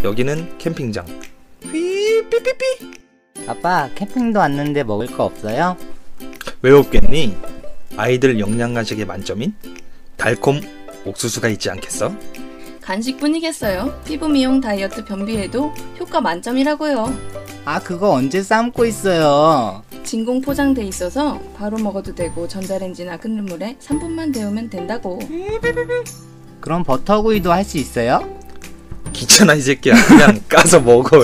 여기는 캠핑장. 삐삐삐삐. 아빠, 캠핑도 왔는데 먹을 거 없어요? 왜 없겠니? 아이들 영양 간식에 만점인 달콤 옥수수가 있지 않겠어? 간식뿐이겠어요. 피부 미용, 다이어트, 변비에도 효과 만점이라고요. 아, 그거 언제 삶고 있어요? 진공 포장돼 있어서 바로 먹어도 되고 전자레인지나 끓는 물에 3분만 데우면 된다고. 그럼 버터구이도 할 수 있어요? 귀찮아 이 새끼야. 그냥 까서 먹어.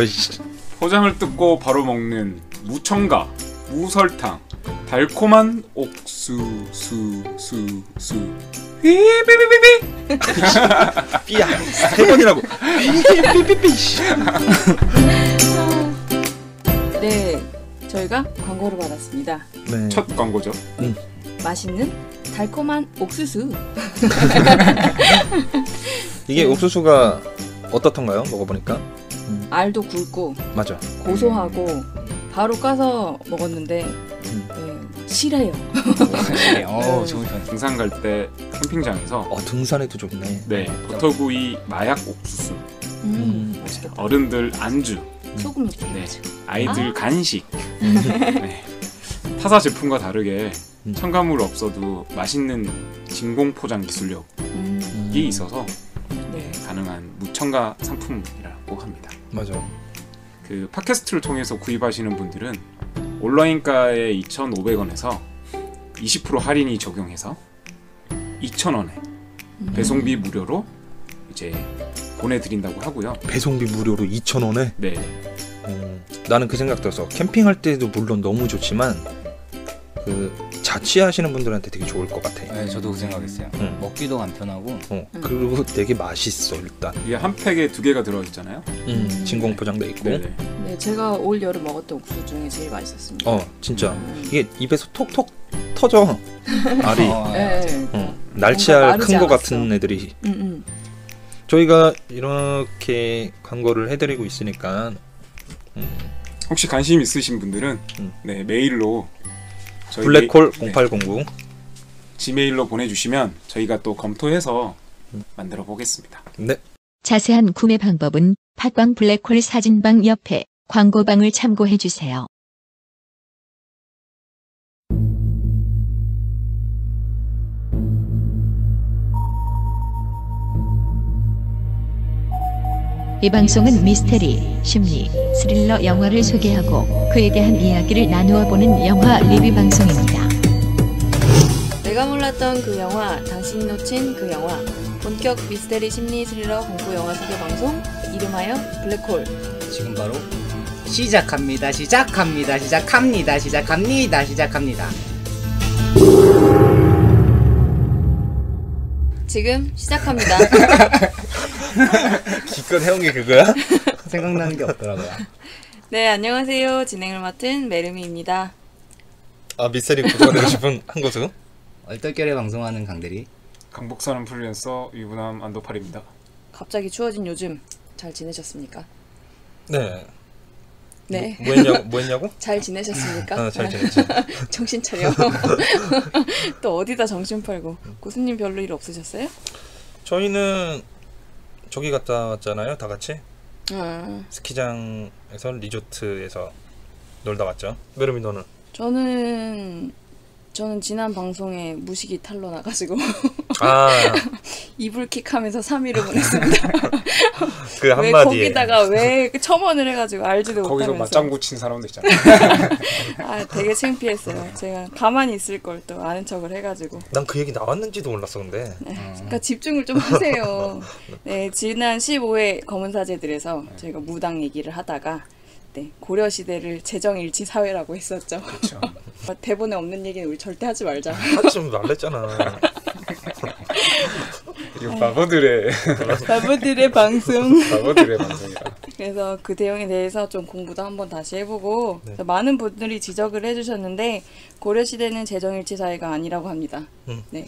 포장을 뜯고 바로 먹는 무첨가, 무설탕, 달콤한 옥수수. 삐삐삐삐삐. 삐야 3번이라고. 삐삐삐삐. 네, 저희가 광고를 받았습니다. 네. 첫 광고죠. 맛있는 달콤한 옥수수. 이게 옥수수가 어떻던가요? 먹어보니까. 알도 굵고 맞아. 고소하고 바로 까서 먹었는데 네, 실해요. 좋은 편. 등산 갈 때 캠핑장에서 등산에도 좋네. 네, 버터구이 마약 옥수수, 맛있겠다. 어른들 안주, 소금 이렇게 네, 해가지고. 아이들 간식. 네. 타사 제품과 다르게 첨가물 없어도 맛있는 진공 포장 기술력이 있어서 네. 가능한 무첨가 상품이라고 합니다. 맞아. 그 팟캐스트를 통해서 구입하시는 분들은 온라인가에 2,500원에서 20% 할인이 적용해서 2,000원에 배송비 무료로 이제 보내드린다고 하고요. 배송비 무료로 2,000원에? 네. 나는 그 생각 들었어. 캠핑할 때도 물론 너무 좋지만 그 자취하시는 분들한테 되게 좋을 것 같아. 네, 저도 그 생각했어요. 먹기도 간편하고. 그리고 되게 맛있어 일단. 이게 한 팩에 2개가 들어있잖아요. 진공 포장돼 있고. 네네. 네, 제가 올 여름 먹었던 옥수수 중에 제일 맛있었습니다. 진짜 이게 입에서 톡톡 터져. 알이. 네. 날치알 큰 거 않았어. 같은 애들이. 저희가 이렇게 광고를 해드리고 있으니까 혹시 관심 있으신 분들은 네, 메일로 저희 블랙홀 네, 0809 지메일로 보내주시면 저희가 또 검토해서 만들어 보겠습니다. 네. 자세한 구매 방법은 팟빵 블랙홀 사진방 옆에 광고방을 참고해 주세요. 이 방송은 미스테리, 심리, 스릴러 영화를 소개하고 그에 대한 이야기를 나누어 보는 영화 리뷰 방송입니다. 내가 몰랐던 그 영화, 당신이 놓친 그 영화. 본격 미스테리 심리 스릴러 공포 영화 소개 방송, 이름하여 블랙홀. 지금 바로 시작합니다. 지금 시작합니다. 기껏 해온 게 그거야? 생각나는 게 없더라고요. 네, 안녕하세요. 진행을 맡은 메르미입니다. 미스테리 구조가 되고 싶은 한고수. 얼떨결에 방송하는 강대리. 강복사는 프리랜서 유부남 안도팔입니다. 갑자기 추워진 요즘 잘 지내셨습니까? 네. 네. 뭐 했냐고? 잘 지내셨습니까? 잘 지냈지. 정신 차려. 또 어디다 정신 팔고. 고수님 별로 일 없으셨어요? 저희는 저기 갔다 왔잖아요, 다 같이. 스키장에서 리조트에서 놀다 왔죠. 메르미 너는? 저는 지난 방송에 무식이 탄로 나가지고 이불킥하면서 3일을 보냈습니다. 그 한마디에 거기다가 왜 첨언을 해가지고 알지도 거기서 못하면서 맞장구 친 사람도 있잖아. 되게 창피했어요. 제가 가만히 있을 걸 또 아는 척을 해가지고. 난 그 얘기 나왔는지도 몰랐어 근데. 그러니까 집중을 좀 하세요. 네, 지난 15회 검은사제들에서 저희가 무당 얘기를 하다가 고려시대를 재정일치 사회라고 했었죠. 그렇죠. 대본에 없는 얘기는 우리 절대 하지 말자. 하지 말랬잖아. 이거 바보들의 방송. 바보들의 방송이다. 그래서 그 내용에 대해서 좀 공부도 한번 다시 해보고 많은 분들이 지적을 해주셨는데 고려시대는 재정일치 사회가 아니라고 합니다.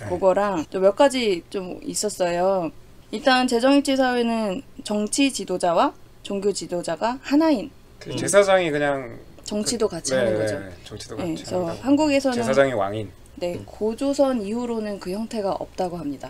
그거랑 좀 몇 가지 좀 있었어요. 일단 재정일치 사회는 정치 지도자와 종교 지도자가 하나인. 그 제사장이 그냥 정치도 같이 하는 거죠. 정치도 같이 그래서 한다고. 한국에서는 제사장이 왕인. 고조선 이후로는 그 형태가 없다고 합니다.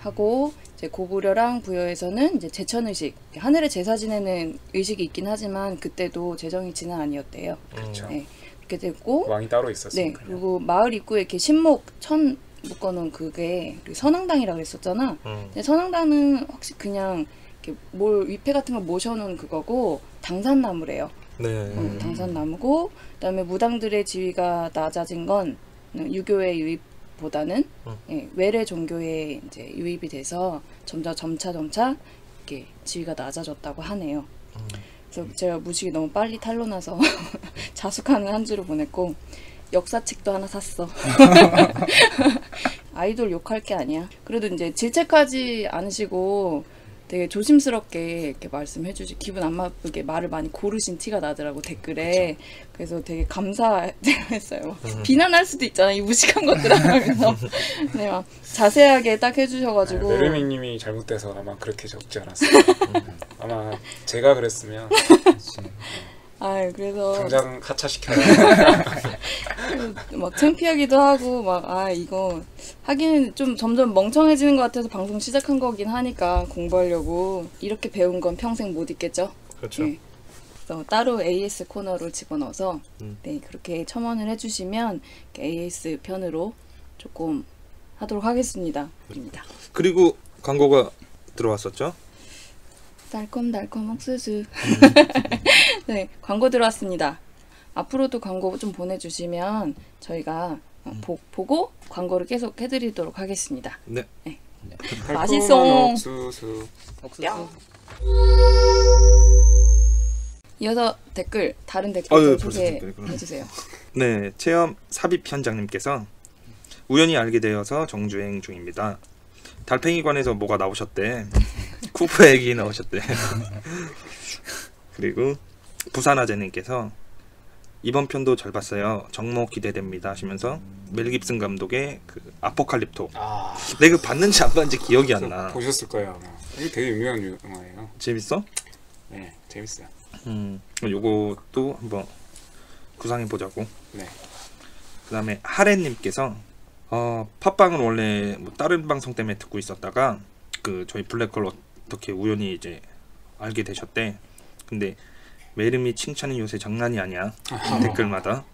하고 이제 고구려랑 부여에서는 이제 제천의식, 하늘에 제사 지내는 의식이 있긴 하지만 그때도 제정일치는 아니었대요. 그렇죠. 네, 그렇게 됐고 왕이 따로 네, 있었으니까. 그리고 마을 입구에 이렇게 신목 천 묶어놓은 그게 선앙당이라고 그랬었잖아. 근데 선앙당은 확실히 그냥 이렇게 위패 같은 걸 모셔놓은 그거고 당산나무래요. 네. 당산나무고 그다음에 무당들의 지위가 낮아진 건 유교의 유입보다는 예, 외래 종교에 이제 유입이 돼서 점차 이렇게 지위가 낮아졌다고 하네요. 그래서 제가 무식이 너무 빨리 탄로나서 자숙하는 한 주를 보냈고 역사책도 하나 샀어. 아이돌 욕할 게 아니야. 그래도 이제 질책하지 않으시고 되게 조심스럽게 이렇게 말씀해주시, 기분 안 나쁘게 말을 많이 고르신 티가 나더라고 댓글에. 그래서 되게 감사했어요. 비난할 수도 있잖아 이 무식한 것들 하면서. 네, 막 자세하게 딱 해주셔가지고. 메르밍님이 잘못돼서 아마 그렇게 적지 않았어요. 아마 제가 그랬으면 아, 그래서 당장 하차시켜요. 막 창피하기도 하고 막 이거 하기는 좀 점점 멍청해지는 것 같아서 방송 시작한 거긴 하니까 공부하려고. 이렇게 배운 건 평생 못 잊겠죠. 그렇죠. 네. 그래서 따로 AS 코너를 집어넣어서 네, 그렇게 첨언을 해주시면 AS 편으로 조금 하도록 하겠습니다. 그리고 광고가 들어왔었죠? 달콤달콤 옥수수. 네, 광고 들어왔습니다. 앞으로도 광고 좀 보내주시면 저희가 보고 광고를 계속 해드리도록 하겠습니다. 네. 맛있어. 옥수수. 이어서 댓글, 다른 댓글 아유, 좀 벌써 댓글이 그러네. 소개해주세요. 네, 체험 삽입 현장님께서 우연히 알게 되어서 정주행 중입니다. 달팽이관에서 뭐가 나오셨대. 쿠프 애기 나오셨대. 그리고 부산아재님께서 이번 편도 잘 봤어요. 정모 기대됩니다 하시면서 멜 깁슨 감독의 그 아포칼립토. 내가 봤는지 안 봤는지 기억이 안 나. 보셨을 거예요. 아마. 이게 되게 유명한 영화예요. 재밌어? 네, 재밌어요. 요것도 한번 구상해 보자고. 네. 그다음에 하레님께서 팟빵은 원래 뭐 다른 방송 때문에 듣고 있었다가 그 저희 블랙홀 어떻게 우연히 이제 알게 되셨대. 근데 메르미 칭찬이 요새 장난이 아니야. 댓글마다.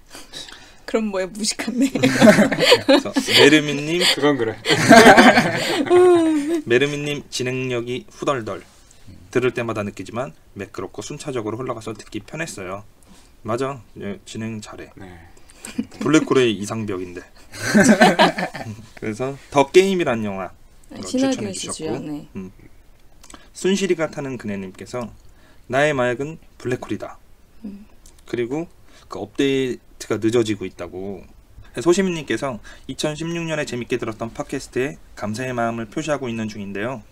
그럼 뭐야, 무식한데. 그래서 메르미님 그건 그래. 메르미님 진행력이 후덜덜. 들을 때마다 느끼지만 매끄럽고 순차적으로 흘러가서 듣기 편했어요. 맞아, 진행 잘해. 네. 블랙홀의 이상벽인데. 그래서 더 게임이란 영화 신하균 씨 주연. 네. 순실이가 타는 그네님께서 나의 마약은 블랙홀이다. 그리고 그 업데이트가 늦어지고 있다고. 소시민님께서 2016년에 재밌게 들었던 팟캐스트에 감사의 마음을 표시하고 있는 중인데요.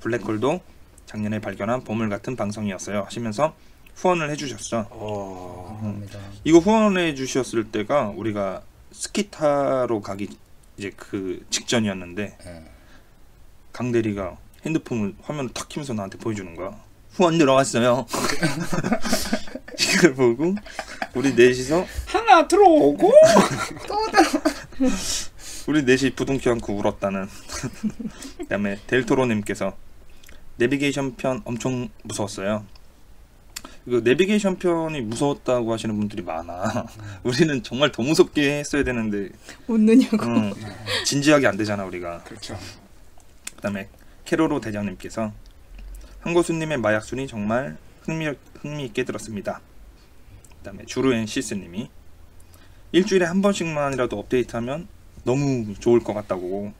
블랙홀도 작년에 발견한 보물같은 방송이었어요 하시면서 후원을 해주셨어. 감사합니다. 이거 후원해 주셨을 때가 우리가 스키 타러 가기 이제 그 직전이었는데 강대리가 핸드폰을 화면을 탁 키면서 나한테 보여주는 거야. 후원 들어왔어요. 이걸 보고 우리 넷이서 하나 들어오고 우리 넷이 부둥켜 안고 울었다는. 그다음에 델토로님께서 내비게이션 편 엄청 무서웠어요. 이거 내비게이션 편이 무서웠다고 하시는 분들이 많아. 우리는 정말 더 무섭게 했어야 되는데 웃느냐고. 진지하게 안 되잖아 우리가. 그렇죠. 그다음에 캐로로 대장님께서 한고수님의 마약순이 정말 흥미있게 들었습니다. 그다음에 주루앤시스님이 일주일에 한 번씩만이라도 업데이트하면 너무 좋을 것 같다고.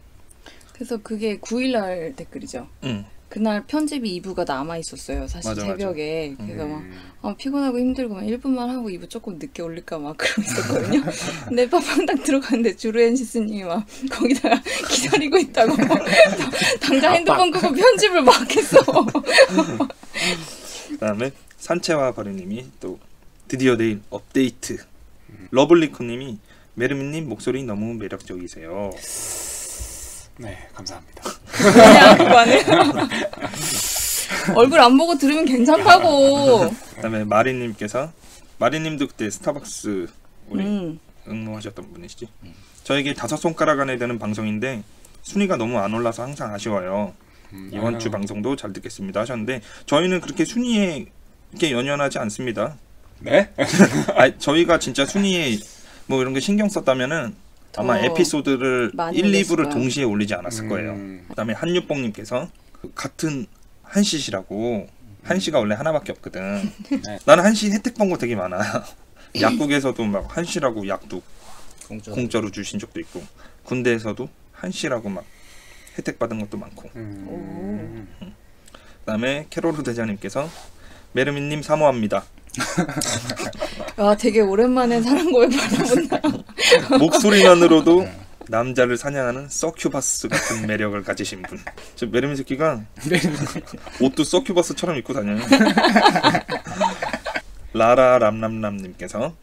그래서 그게 9일날 댓글이죠. 그날 편집이 2부가 남아있었어요. 사실 맞아, 새벽에. 그래서 막 피곤하고 힘들고 막 1분만 하고 2부 조금 늦게 올릴까 막 그러고 있었거든요. 근데 팝빵 딱 들어갔는데 주루앤시스님이 막 거기다가 기다리고 있다고. 당장 핸드폰 끄고 편집을 막 했어. 그 다음에 산채와 거리님이 또 드디어 내일 업데이트. 러블리코님이 메르민님 목소리 너무 매력적이세요. 네, 감사합니다. 그냥 그만해. 얼굴 안 보고 들으면 괜찮다고. 그다음에 마리님께서 마리님도 그때 스타벅스 우리 응모하셨던 분이시지. 저에게 5손가락 안에 드는 방송인데 순위가 너무 안 올라서 항상 아쉬워요. 이번 주 방송도 잘 듣겠습니다 하셨는데 저희는 그렇게 순위에 이렇게 연연하지 않습니다. 네? 아, 저희가 진짜 순위에 뭐 이런 게 신경 썼다면은 아마 에피소드를 1, 2부를 동시에 올리지 않았을 거예요. 그다음에 한유뽕님께서 같은 한시시라고 한시가 원래 하나밖에 없거든. 나는 한시 혜택 본 거 되게 많아. 약국에서도 막 한시라고 약도 공짜로 주신 적도 있고 군대에서도 한시라고 막 혜택 받은 것도 많고. 그다음에 캐로르 대장님께서 메르민님 사모합니다. 아, 되게 오랜만에 사랑 고백 받아본다. 목소리만으로도 남자를 사냥하는 서큐바스 같은 매력을 가지신 분. 저 메르민 새끼가 옷도 서큐바스처럼 입고 다녀요. 라라 람람람님께서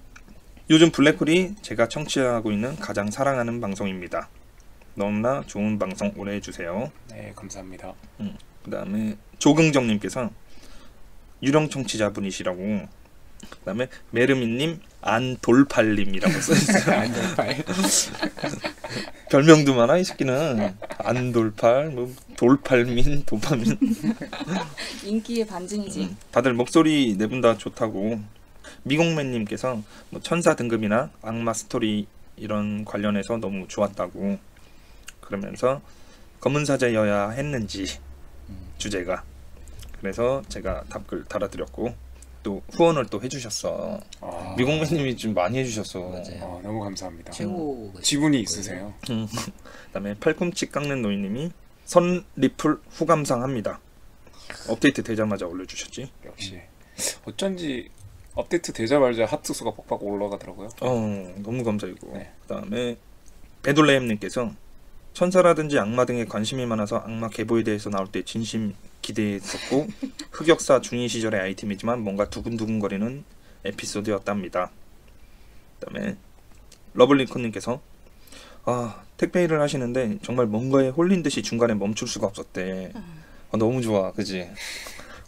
요즘 블랙홀이 제가 청취하고 있는 가장 사랑하는 방송입니다. 너무나 좋은 방송 오래 해주세요. 네, 감사합니다. 그 다음에 조긍정님께서 유령 청취자분이시라고. 그 다음에 메르민님 안돌팔님이라고 써있어요. 안돌팔. 별명도 많아 이 새끼는. 안돌팔, 뭐 돌팔민, 도파민. 인기의 반증이지. 다들 목소리 네 분 다 좋다고. 미공맨님께서 뭐 천사 등급이나 악마 스토리 이런 관련해서 너무 좋았다고. 그러면서 검은 사제여야 했는지 주제가. 그래서 제가 답글 달아드렸고. 또 후원을 또 해주셨어. 미공매님이 좀 많이 해주셨어. 맞아요. 너무 감사합니다. 최고 지분이 있으세요. 그다음에 팔꿈치 깎는 노인님이 선 리플 후감상 합니다. 업데이트 되자마자 올려주셨지. 역시 어쩐지 업데이트 되자마자 하트 수가 빡빡 올라가더라고요. 너무 감사이고. 네. 그다음에 베돌레임님께서 천사라든지 악마 등에 관심이 많아서 악마 계보에 대해서 나올 때 진심 기대했었고 흑역사 중위 시절의 아이템이지만 뭔가 두근두근거리는 에피소드였답니다. 그다음에 러블리콘님께서 택배 일을 하시는데 정말 뭔가에 홀린 듯이 중간에 멈출 수가 없었대. 너무 좋아, 그지?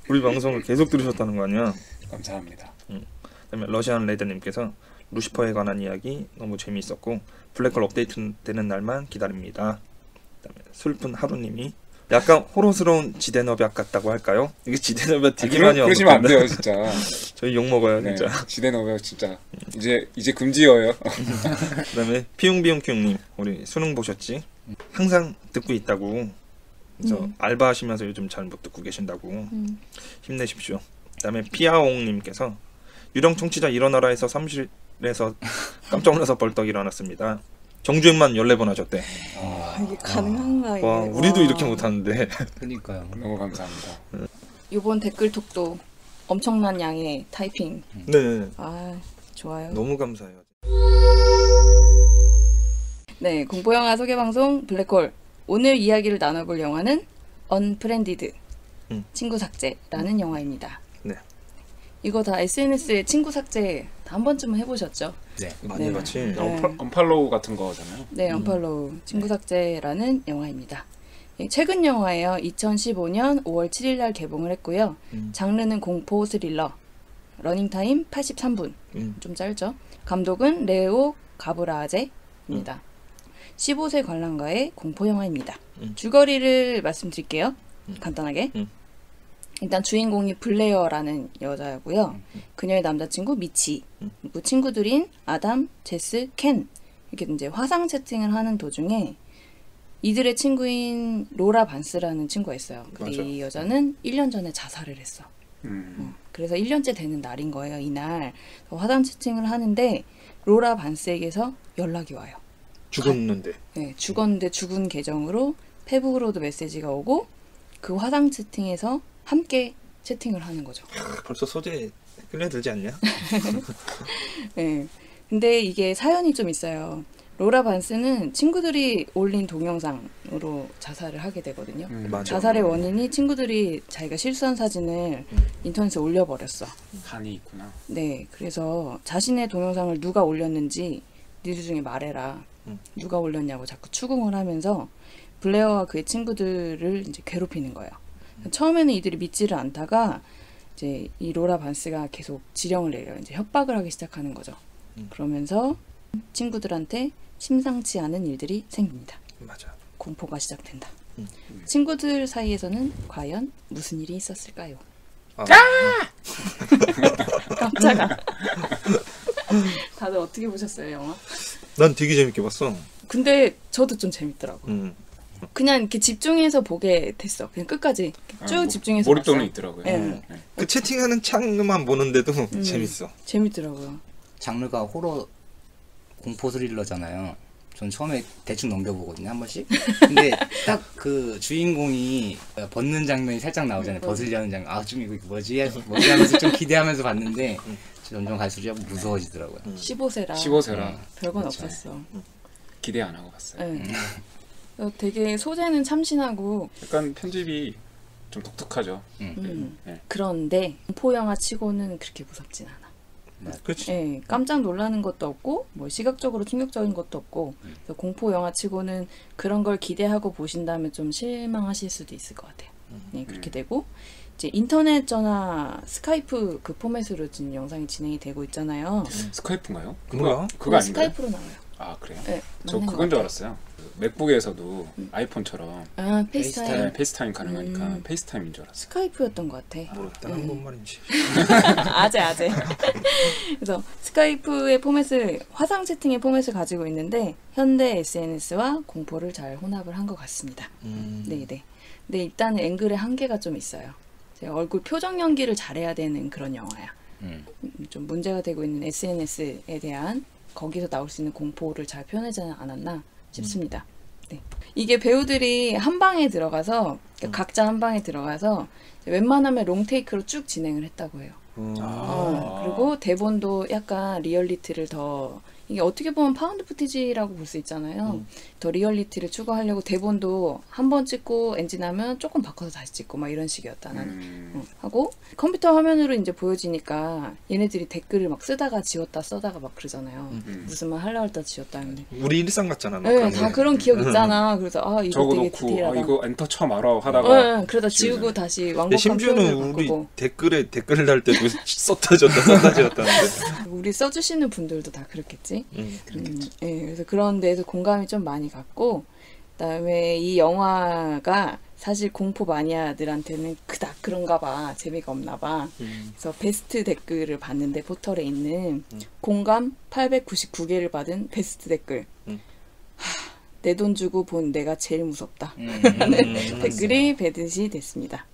우리 방송을 계속 들으셨다는 거 아니야? 감사합니다. 그다음에 러시안 레드님께서 루시퍼에 관한 이야기 너무 재미있었고 블랙홀 업데이트 되는 날만 기다립니다. 그다음에 슬픈 하루님이 약간 호러스러운 지대너벽 같다고 할까요? 이게 지대너벽 되게 많이 그러시면 안 돼요, 진짜. 저희 욕 먹어요, 네, 진짜. 지대너벽 진짜 이제 금지어요. 그다음에 피용비용키용님 우리 수능 보셨지? 항상 듣고 있다고. 그래서 알바하시면서 요즘 잘 못 듣고 계신다고. 힘내십시오. 그다음에 피아옹님께서 유령 청취자 일어나라에서 사무실에서 깜짝 놀라서 벌떡 일어났습니다. 정주행만 14번 하셨대. 이게 가능한가 이게. 와, 우리도 이렇게 못하는데. 그러니까요. 너무 감사합니다. 이번 댓글톡도 엄청난 양의 타이핑. 네, 아, 좋아요. 너무 감사해요. 네, 공포영화 소개방송 블랙홀. 오늘 이야기를 나눠볼 영화는 언프렌디드, 친구 삭제라는 영화입니다. 네. 이거 다 SNS에 친구 삭제 다 한 번쯤은 해보셨죠? 네. 많이 네. 봤지. 네. 언팔로우 같은 거잖아요. 네, 언팔로우 친구 삭제라는 영화입니다. 예, 최근 영화예요. 2015년 5월 7일 날 개봉을 했고요. 장르는 공포 스릴러. 러닝타임 83분. 좀 짧죠? 감독은 레오 가브라제입니다. 15세 관람가의 공포 영화입니다. 줄거리를 말씀드릴게요. 간단하게. 일단 주인공이 블레어라는 여자고요. 그녀의 남자친구 미치, 그리고 친구들인 아담, 제스, 켄 이렇게 이제 화상 채팅을 하는 도중에 이들의 친구인 로라 반스라는 친구가 있어요. 근데 이 여자는 1년 전에 자살을 했어. 그래서 1년째 되는 날인 거예요. 이날 화상 채팅을 하는데 로라 반스에게서 연락이 와요. 죽었는데. 네, 죽었는데 죽은 계정으로 페북으로도 메시지가 오고 그 화상 채팅에서 함께 채팅을 하는 거죠. 벌써 소재 끌려들지 않냐? 네. 근데 이게 사연이 좀 있어요. 로라 반스는 친구들이 올린 동영상으로 자살을 하게 되거든요. 맞아. 자살의 원인이 친구들이 자기가 실수한 사진을 인터넷에 올려버렸어. 한이 있구나. 네. 그래서 자신의 동영상을 누가 올렸는지 니들 중에 말해라. 누가 올렸냐고 자꾸 추궁을 하면서 블레어와 그의 친구들을 이제 괴롭히는 거예요. 처음에는 이들이 믿지를 않다가 이제 이 로라 반스가 계속 지령을 내려요. 이제 협박을 하기 시작하는 거죠. 그러면서 친구들한테 심상치 않은 일들이 생깁니다. 맞아. 공포가 시작된다. 친구들 사이에서는 과연 무슨 일이 있었을까요? 아! 깜짝아. 다들 어떻게 보셨어요, 영화? 난 되게 재밌게 봤어. 근데 저도 좀 재밌더라고. 그냥 이렇게 집중해서 보게 됐어. 그냥 끝까지 쭉 집중해서 몰입도는 봤어요. 있더라고요. 네. 그 채팅하는 창만 보는데도 재밌어. 재밌더라고요. 장르가 호러 공포 스릴러잖아요. 전 처음에 대충 넘겨보거든요, 한 번씩. 근데 딱 그 주인공이 벗는 장면이 살짝 나오잖아요. 벗으려는 장면. 아, 좀 이거 뭐지 하면서 좀 기대하면서 봤는데 점점 갈수록 무서워지더라고요. 15세라 15세라 별건 그렇죠. 없었어. 기대 안 하고 봤어요. 네. 되게 소재는 참신하고 약간 편집이 좀 독특하죠. 네. 그런데 공포 영화 치고는 그렇게 무섭진 않아. 그렇지. 네, 깜짝 놀라는 것도 없고 뭐 시각적으로 충격적인 것도 없고 그래서 공포 영화 치고는 그런 걸 기대하고 보신다면 좀 실망하실 수도 있을 것 같아요. 네, 그렇게 되고 이제 인터넷 전화 스카이프 그 포맷으로 지금 영상이 진행이 되고 있잖아요. 스카이프인가요? 뭐야? 그거 아닌가요? 스카이프로 나와요. 아 그래요? 네, 저 맞는 그건 것 줄 같아요. 알았어요. 그 맥북에서도 아이폰처럼 아, 페이스타임. 페이스타임 가능하니까 페이스타임인 줄 알았어요. 스카이프였던 것 같아. 모르겠다. 한국말인지. 아재. 그래서 스카이프의 포맷을 화상 채팅의 포맷을 가지고 있는데 현대 SNS와 공포를 잘 혼합을 한 것 같습니다. 네네. 근데 일단 앵글의 한계가 좀 있어요. 제가 얼굴 표정 연기를 잘해야 되는 그런 영화야. 좀 문제가 되고 있는 SNS에 대한 거기서 나올 수 있는 공포를 잘 표현하지 않았나 싶습니다. 네. 이게 배우들이 한 방에 들어가서 각자 한 방에 들어가서 웬만하면 롱테이크로 쭉 진행을 했다고 해요. 그리고 대본도 약간 리얼리티를 더 이게 어떻게 보면 파운드 푸티지라고 볼 수 있잖아요. 더 리얼리티를 추구하려고 대본도 한 번 찍고 엔진하면 조금 바꿔서 다시 찍고 막 이런 식이었다 나는. 하고 컴퓨터 화면으로 이제 보여지니까 얘네들이 댓글을 막 쓰다가 지웠다 써다가 막 그러잖아요. 무슨 말 하려고 했다 지웠다 하는데. 우리 일상 같잖아. 막 네, 그런 다 게. 그런 기억 있잖아. 그래서 이거 저거 되게 놓고 디테일하다. 이거 엔터 처음 알아 하다가 네, 그러다 지우고 다시 근데 완곡한 심지어는 표현을 우리 바꾸고. 댓글을 달 때도 썼다 지웠다는데. 우리 써주시는 분들도 다 그렇겠지. 예, 그래서 그런 데에서 공감이 좀 많이 갔고, 그다음에 이 영화가 사실 공포 마니아들한테는 그닥 그런가 봐, 재미가 없나 봐. 그래서 베스트 댓글을 봤는데 포털에 있는 공감 899개를 받은 베스트 댓글. 내 돈 주고 본 내가 제일 무섭다. 댓글이 배듯이 됐습니다.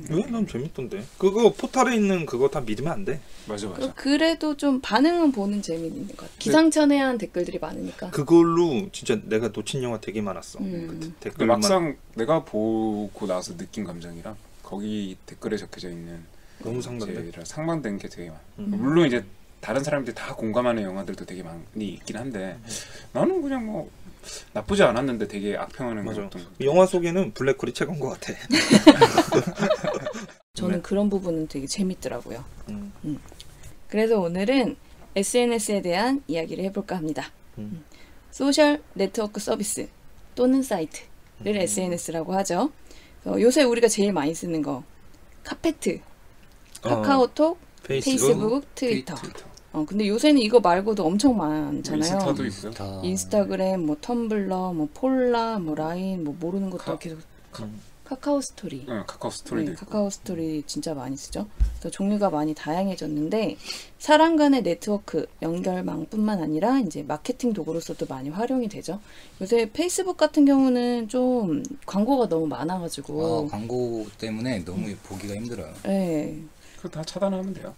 왜? 난 재밌던데. 그거 포털에 있는 그거 다 믿으면 안 돼. 맞아. 그래도 좀 반응은 보는 재미는 있는 것 같아. 기상천외한 댓글들이 많으니까. 그걸로 진짜 내가 놓친 영화 되게 많았어. 그 근데 댓글만. 막상 내가 보고 나서 느낀 감정이랑 거기 댓글에 적혀져 있는 너무 상반돼. 상반된 게 되게 많아. 물론 이제 다른 사람들이 다 공감하는 영화들도 되게 많이 있긴 한데 나는 그냥 뭐 나쁘지 않았는데 되게 악평하는 맞아. 어떤 영화 속에는 블랙홀이 최고인 것 같아. 저는 그런 부분은 되게 재밌더라고요. 그래서 오늘은 SNS에 대한 이야기를 해볼까 합니다. 소셜 네트워크 서비스 또는 사이트를 SNS라고 하죠. 요새 우리가 제일 많이 쓰는 거 카페트, 카카오톡, 페이스북, 트위터. 근데 요새는 이거 말고도 엄청 많잖아요. 인스타도 있고요. 인스타그램, 뭐 텀블러, 뭐 폴라, 뭐 라인, 뭐 모르는 것도 계속 카카오 스토리. 카카오 스토리도 있고. 카카오 스토리 진짜 많이 쓰죠. 그래서 종류가 많이 다양해졌는데 사람 간의 네트워크 연결망뿐만 아니라 이제 마케팅 도구로서도 많이 활용이 되죠. 요새 페이스북 같은 경우는 좀 광고가 너무 많아가지고 광고 때문에 너무 보기가 힘들어요. 네, 그거 다 차단하면 돼요.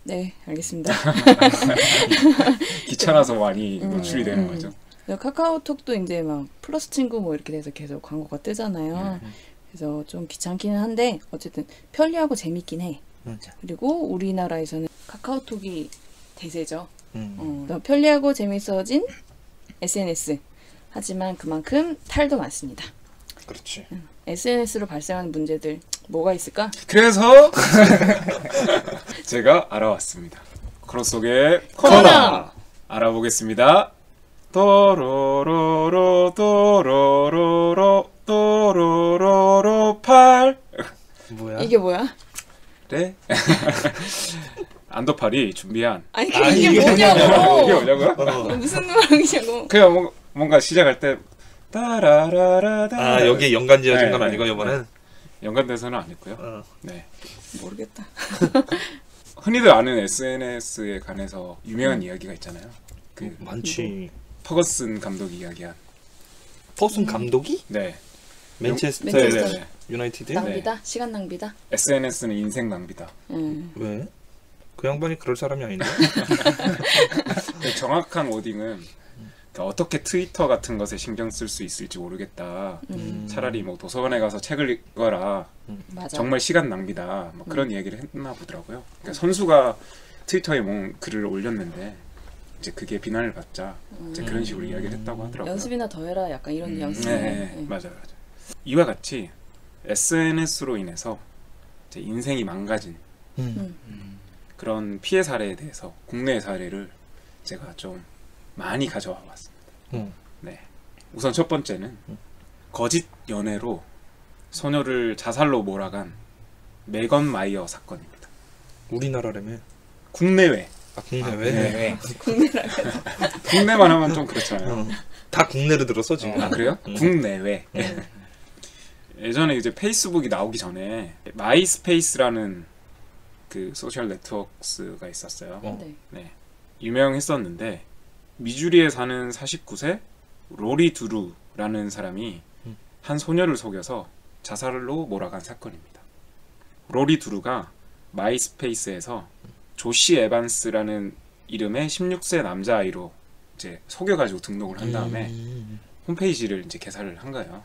네, 알겠습니다. 귀찮아서 많이 노출이 되는 거죠. 카카오톡도 이제 막 플러스 친구 뭐 이렇게 돼서 계속 광고가 뜨잖아요. 그래서 좀 귀찮기는 한데 어쨌든 편리하고 재밌긴 해. 그리고 우리나라에서는 카카오톡이 대세죠. 편리하고 재밌어진 SNS. 하지만 그만큼 탈도 많습니다. 그렇지. SNS로 발생하는 문제들 뭐가 있을까? 그래서 제가 알아왔습니다. 크로스 속의 코너 알아보겠습니다. 도로로로 도로로로 도로로로 8 뭐야? 이게 뭐야? 네. 안도팔이 준비한 아니 이게 뭐냐고. 이게 뭐냐고요? 무슨 노래냐고. 그냥 뭔가 시작할 때 따라라라다. 아 여기에 연관 지어진 네, 건 네, 아니고 이번엔. 연관돼서는 안 했고요. 어. 네. 모르겠다. 흔히들 아는 SNS에 관해서 유명한 이야기가 있잖아요. 그 많지. 퍼거슨 감독이 이야기한. 퍼슨 감독이? 네. 맨체스터 맨체스터. 네. 유나이티드? 낭비다? 시간 낭비다? SNS는 인생 낭비다. 왜? 그 양반이 그럴 사람이 아닌데? 정확한 워딩은 그러니까 어떻게 트위터 같은 것에 신경 쓸 수 있을지 모르겠다. 차라리 뭐 도서관에 가서 책을 읽어라. 맞아. 정말 시간 낭비다. 뭐 그런 이야기를 했나 보더라고요. 그러니까 선수가 트위터에 뭔 글을 올렸는데 이제 그게 비난을 받자 이제 그런 식으로 이야기를 했다고 하더라고요. 연습이나 더 해라. 약간 이런 뉘앙스. 네, 맞아요. 이와 같이 SNS로 인해서 이제 인생이 망가진 그런 피해 사례에 대해서 국내 사례를 제가 좀 많이 가져와 봤습니다. 네. 우선 첫 번째는 거짓 연애로 소녀를 자살로 몰아간 메건 마이어 사건입니다. 우리나라라며? 국내외. 아 국내외? 왜? 국내만 하면 좀 그렇잖아요. 다 국내로 들었어 지금. 아 그래요? 국내외. 예전에 이제 페이스북이 나오기 전에 마이스페이스라는 그 소셜 네트워크가 있었어요. 네. 네. 유명했었는데 미주리에 사는 49세 로리 두루라는 사람이 한 소녀를 속여서 자살로 몰아간 사건입니다. 로리 두루가 마이스페이스에서 조시 에반스라는 이름의 16세 남자아이로 이제 속여가지고 등록을 한 다음에 홈페이지를 이제 개설을 한 거예요.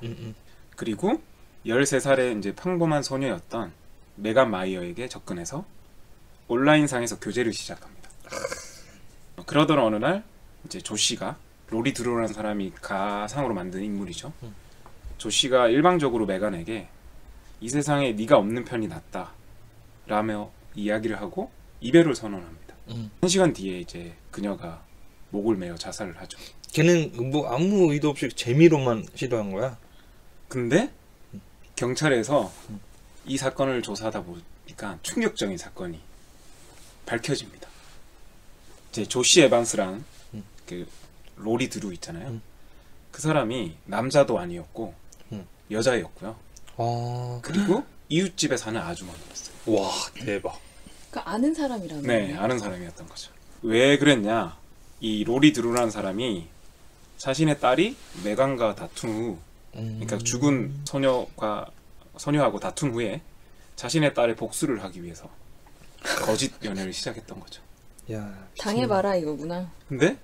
그리고 13살의 이제 평범한 소녀였던 메간 마이어에게 접근해서 온라인상에서 교제를 시작합니다. 그러던 어느 날 이제 조씨가 로리 드루라는 사람이 가상으로 만든 인물이죠. 조씨가 일방적으로 메간에게 이 세상에 네가 없는 편이 낫다 라며 이야기를 하고 이별을 선언합니다. 1시간 뒤에 이제 그녀가 목을 메어 자살을 하죠. 걔는 뭐 아무 의도 없이 재미로만 시도한 거야? 근데 경찰에서 이 사건을 조사하다 보니까 충격적인 사건이 밝혀집니다. 이제 조시 에반스라는 그 로리 드루 있잖아요. 그 사람이 남자도 아니었고 여자였고요. 아 그리고 이웃집에 사는 아주머니였어요. 와 대박. 그러니까 아는 사람이라는 네, 거네요. 아는 사람이었던 거죠. 왜 그랬냐? 이 로리 드루라는 사람이 자신의 딸이 메간과 다툰 후, 그러니까 죽은 소녀하고 다툰 후에 자신의 딸의 복수를 하기 위해서 거짓 연애를 시작했던 거죠. 야 당해봐라 이거구나. 근데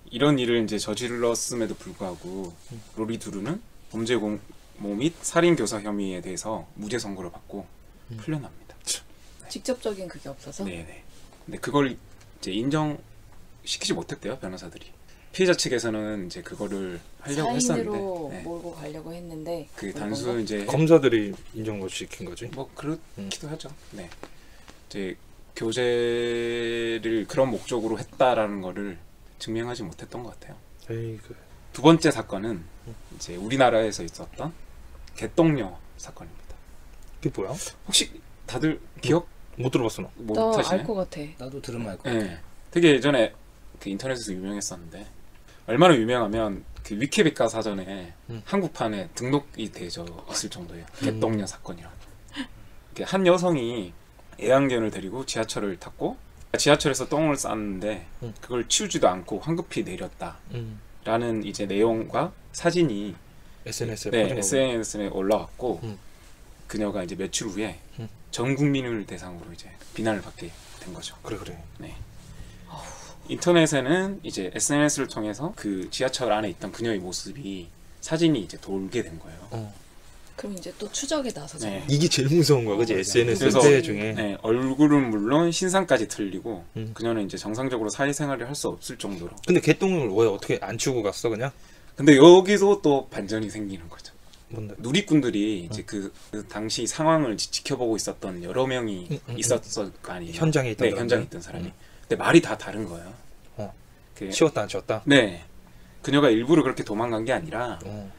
이런 일을 이제 저질렀음에도 불구하고 로리 두루는 범죄 공모 및 살인 교사 혐의에 대해서 무죄 선고를 받고 풀려납니다. 직접적인 그게 없어서. 네네. 근데 그걸 이제 인정시키지 못했대요, 변호사들이. 피해자 측에서는 이제 그거를 하려고 사인으로 했었는데, 네. 몰고 가려고 했는데 그 그런 단순 건가? 이제 검사들이 인정을 시킨 거지. 뭐 그렇기도 하죠. 네. 이제 교제를 그런 목적으로 했다라는 거를 증명하지 못했던 것 같아요. 에이그. 두 번째 사건은 이제 우리나라에서 있었던 개똥녀 사건입니다. 그게 뭐야? 혹시 다들 기억 못 들어봤어 너. 못 나 하시나요? 알 것 같아. 나도 들으면 알 것 네. 같아. 되게 예전에 그 인터넷에서 유명했었는데 얼마나 유명하면 그 위키백과 사전에 한국판에 등록이 되어 있을 정도예요. 개똥녀 사건이라고. 한 여성이 애완견을 데리고 지하철을 탔고 지하철에서 똥을 쌌는데 그걸 치우지도 않고 황급히 내렸다라는 이제 내용과 사진이 SNS에 네, 퍼진 거고. SNS에 올라왔고 그녀가 이제 며칠 후에 전 국민을 대상으로 이제 비난을 받게 된 거죠. 그래. 네. 인터넷에는 이제 SNS를 통해서 그 지하철 안에 있던 그녀의 모습이 사진이 이제 돌게 된 거예요. 그럼 이제 또 추적에 나서잖아. 네. 이게 제일 무서운 거야, 그지? SNS 그래서- 때 중에. 네, 얼굴은 물론 신상까지 틀리고 그녀는 이제 정상적으로 사회생활을 할 수 없을 정도로. 근데 개똥을 왜 어떻게 안 치우고 갔어 그냥? 근데 여기서 또 반전이 생기는 거죠. 뭔데? 누리꾼들이 이제 그 당시 상황을 지켜보고 있었던 여러 명이 있었을 거 아니에요. 현장에 있던 네, 사람들? 현장에 있던 사람이. 근데 말이 다 다른 거예요. 어. 그- 치웠다 안 치웠다? 네. 그녀가 일부러 그렇게 도망간 게 아니라 어.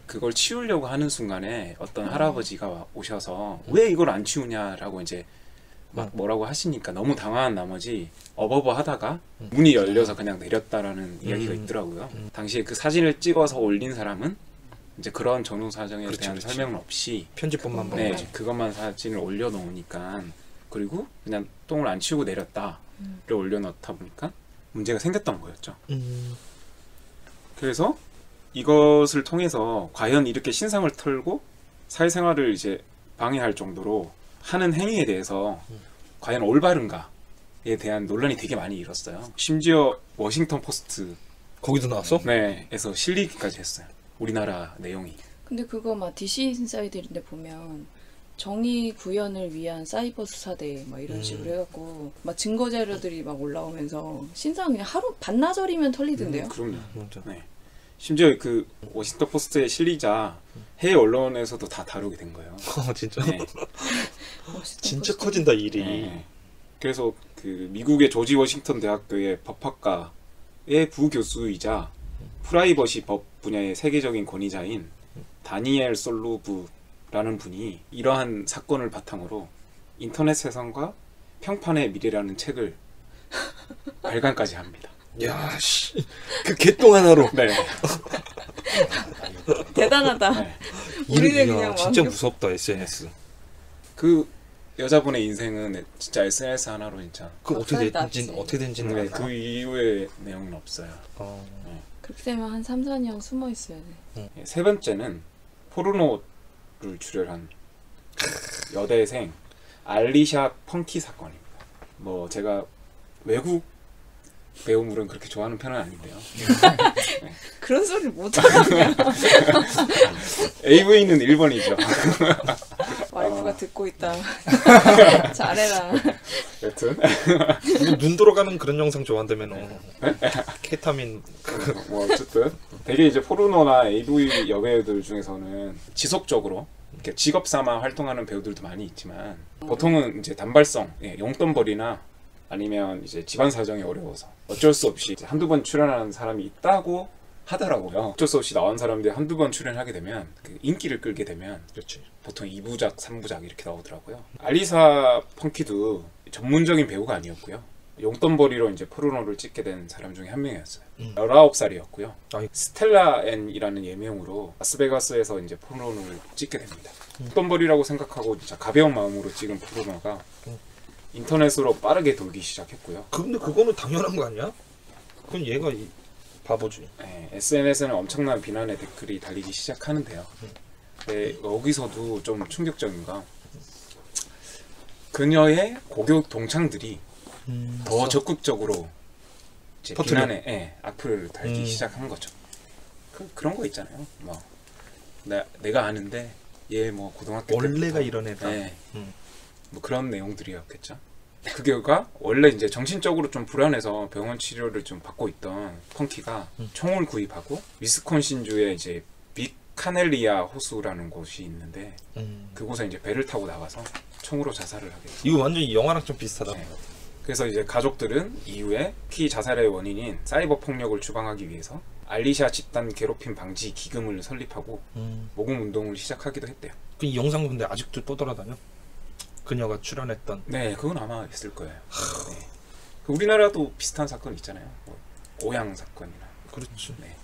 그걸 치우려고 하는 순간에 어떤 할아버지가 오셔서 왜 이걸 안 치우냐라고 이제 막 뭐라고 하시니까 너무 당황한 나머지 어버버 하다가 문이 열려서 그냥 내렸다라는 이야기가 있더라고요. 당시에 그 사진을 찍어서 올린 사람은 이제 그런 전후 사정에 그렇지, 대한 그렇지. 설명은 없이 편집본만 보고. 네, 그것만 사진을 올려놓으니까 그리고 그냥 똥을 안 치우고 내렸다를 올려놓다 보니까 문제가 생겼던 거였죠. 그래서 이것을 통해서 과연 이렇게 신상을 털고 사회생활을 이제 방해할 정도로 하는 행위에 대해서 과연 올바른가에 대한 논란이 되게 많이 일었어요. 심지어 워싱턴 포스트 거기도 나왔어? 에서 실리기까지 했어요. 우리나라 내용이. 근데 그거 막 DC 인사이드인데 보면 정의 구현을 위한 사이버 수사대 막 이런 식으로 해갖고 막 증거 자료들이 막 올라오면서 신상 그냥 하루 반나절이면 털리던데요. 그럼요. 맞아. 네. 심지어 그 워싱턴 포스트의 실리자 해외 언론에서도 다 다루게 된 거예요. 진짜? 네. 멋있다, 진짜 멋있다. 커진다 일이. 네. 그래서 그 미국의 조지 워싱턴 대학교의 법학과의 부교수이자 프라이버시 법 분야의 세계적인 권위자인 다니엘 솔로브라는 분이 이러한 사건을 바탕으로 인터넷 세상과 평판의 미래라는 책을 발간까지 합니다. 야, 씨. 그 개똥 하나로. 네. 대단하다. 네. 우리는 야, 그냥 진짜 완벽- 무섭다 SNS. 그 여자분의 인생은 진짜 SNS 하나로 진짜. 그 어떻게 박살이 된지 났지. 어떻게 된지는 네, 알아? 그 이후의 내용은 없어요. 그렇게 되면 한 3, 4년 숨어 있어야 돼. 세 번째는 포르노를 출연한 여대생 알리샤 펑키 사건입니다. 뭐 제가 외국 배우물은 그렇게 좋아하는 편은 아닌데요. 그런 소리를 못 하냐. AV는 1번이죠. 와이프가 듣고 있다. 잘해라. 여튼 눈 돌아가는 그런 영상 좋아한다며 너. 케타민. 뭐 어쨌든 되게 이제 포르노나 AV 여배우들 중에서는 지속적으로 이렇게 직업 삼아 활동하는 배우들도 많이 있지만 보통은 이제 단발성, 용돈벌이나 아니면 이제 집안 사정이 어려워서 어쩔 수 없이 이제 한두 번 출연하는 사람이 있다고 하더라고요. 어쩔 수 없이 나온 사람들이 한두 번 출연하게 되면 그 인기를 끌게 되면 그렇지. 보통 2부작, 3부작 이렇게 나오더라고요. 알리사 펑키도 전문적인 배우가 아니었고요. 용돈벌이로 이제 포르노를 찍게 된 사람 중에 한 명이었어요. 19살이었고요. 아이. 스텔라 N이라는 예명으로 라스베가스에서 이제 포르노를 찍게 됩니다. 용돈벌이라고 생각하고 진짜 가벼운 마음으로 찍은 포르노가 인터넷으로 빠르게 돌기 시작했고요. 근데 그거는 당연한 거 아니야? 그건 얘가 바보지. SNS에는 엄청난 비난의 댓글이 달리기 시작하는데요. 네, 여기서도 좀 충격적인가. 그녀의 고교 동창들이 더 적극적으로 이제 퍼뜨려. 비난의 악플을 달기 시작한 거죠. 그런 거 있잖아요. 뭐 내가 아는데 얘 뭐 고등학교 원래가 때부터 이런 애다. 뭐 그런 내용들이었겠죠. 그게가 원래 이제 정신적으로 좀 불안해서 병원 치료를 좀 받고 있던 펑키가 총을 구입하고 위스콘신주의 이제 비카넬리아 호수라는 곳이 있는데 그곳에 이제 배를 타고 나가서 총으로 자살을 하게 돼요. 이거 완전 영화랑 좀 비슷하다. 네. 그래서 이제 가족들은 이후에 키 자살의 원인인 사이버 폭력을 추방하기 위해서 알리샤 집단 괴롭힘 방지 기금을 설립하고 모금 운동을 시작하기도 했대요. 그 이 영상 근데 아직도 또 돌아다녀? 그녀가 출연했던. 네, 그건 아마 있을 거예요. 네. 그 우리나라도 비슷한 사건 있잖아요. 뭐 오양 사건이나. 그렇지. 네.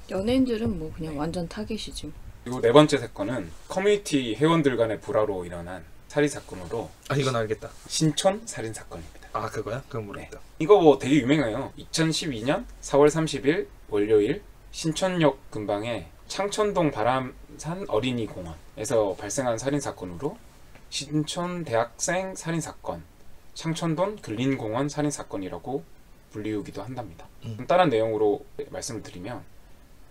연예인들은 뭐 그냥 완전 타겟이지. 그리고 네 번째 사건은 커뮤니티 회원들 간의 불화로 일어난 살인 사건으로 아 이건 알겠다. 신촌 살인 사건입니다. 아 그거야? 그건 모르겠다. 이거 뭐 되게 유명해요. 2012년 4월 30일 월요일 신촌역 근방의 창천동 바람산 어린이 공원에서 발생한 살인 사건으로 신촌 대학생 살인 사건, 창천동 근린공원 살인 사건이라고 불리우기도 한답니다. 간단한 내용으로 말씀을 드리면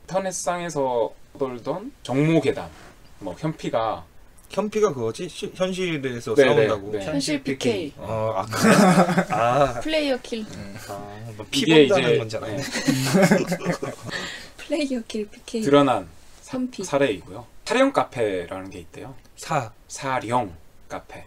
인터넷상에서 돌던 정모괴담, 뭐 현피가 현피가 그거지? 현실에서 네, 싸운다고. 네, 네. 현실 PK. 아 아, 플레이어 킬. 피 이게 본다는 이제 건지 알아. 플레이어 킬 PK. 드러난 현피. 사례이고요. 사령 카페라는 게 있대요. 사령 카페.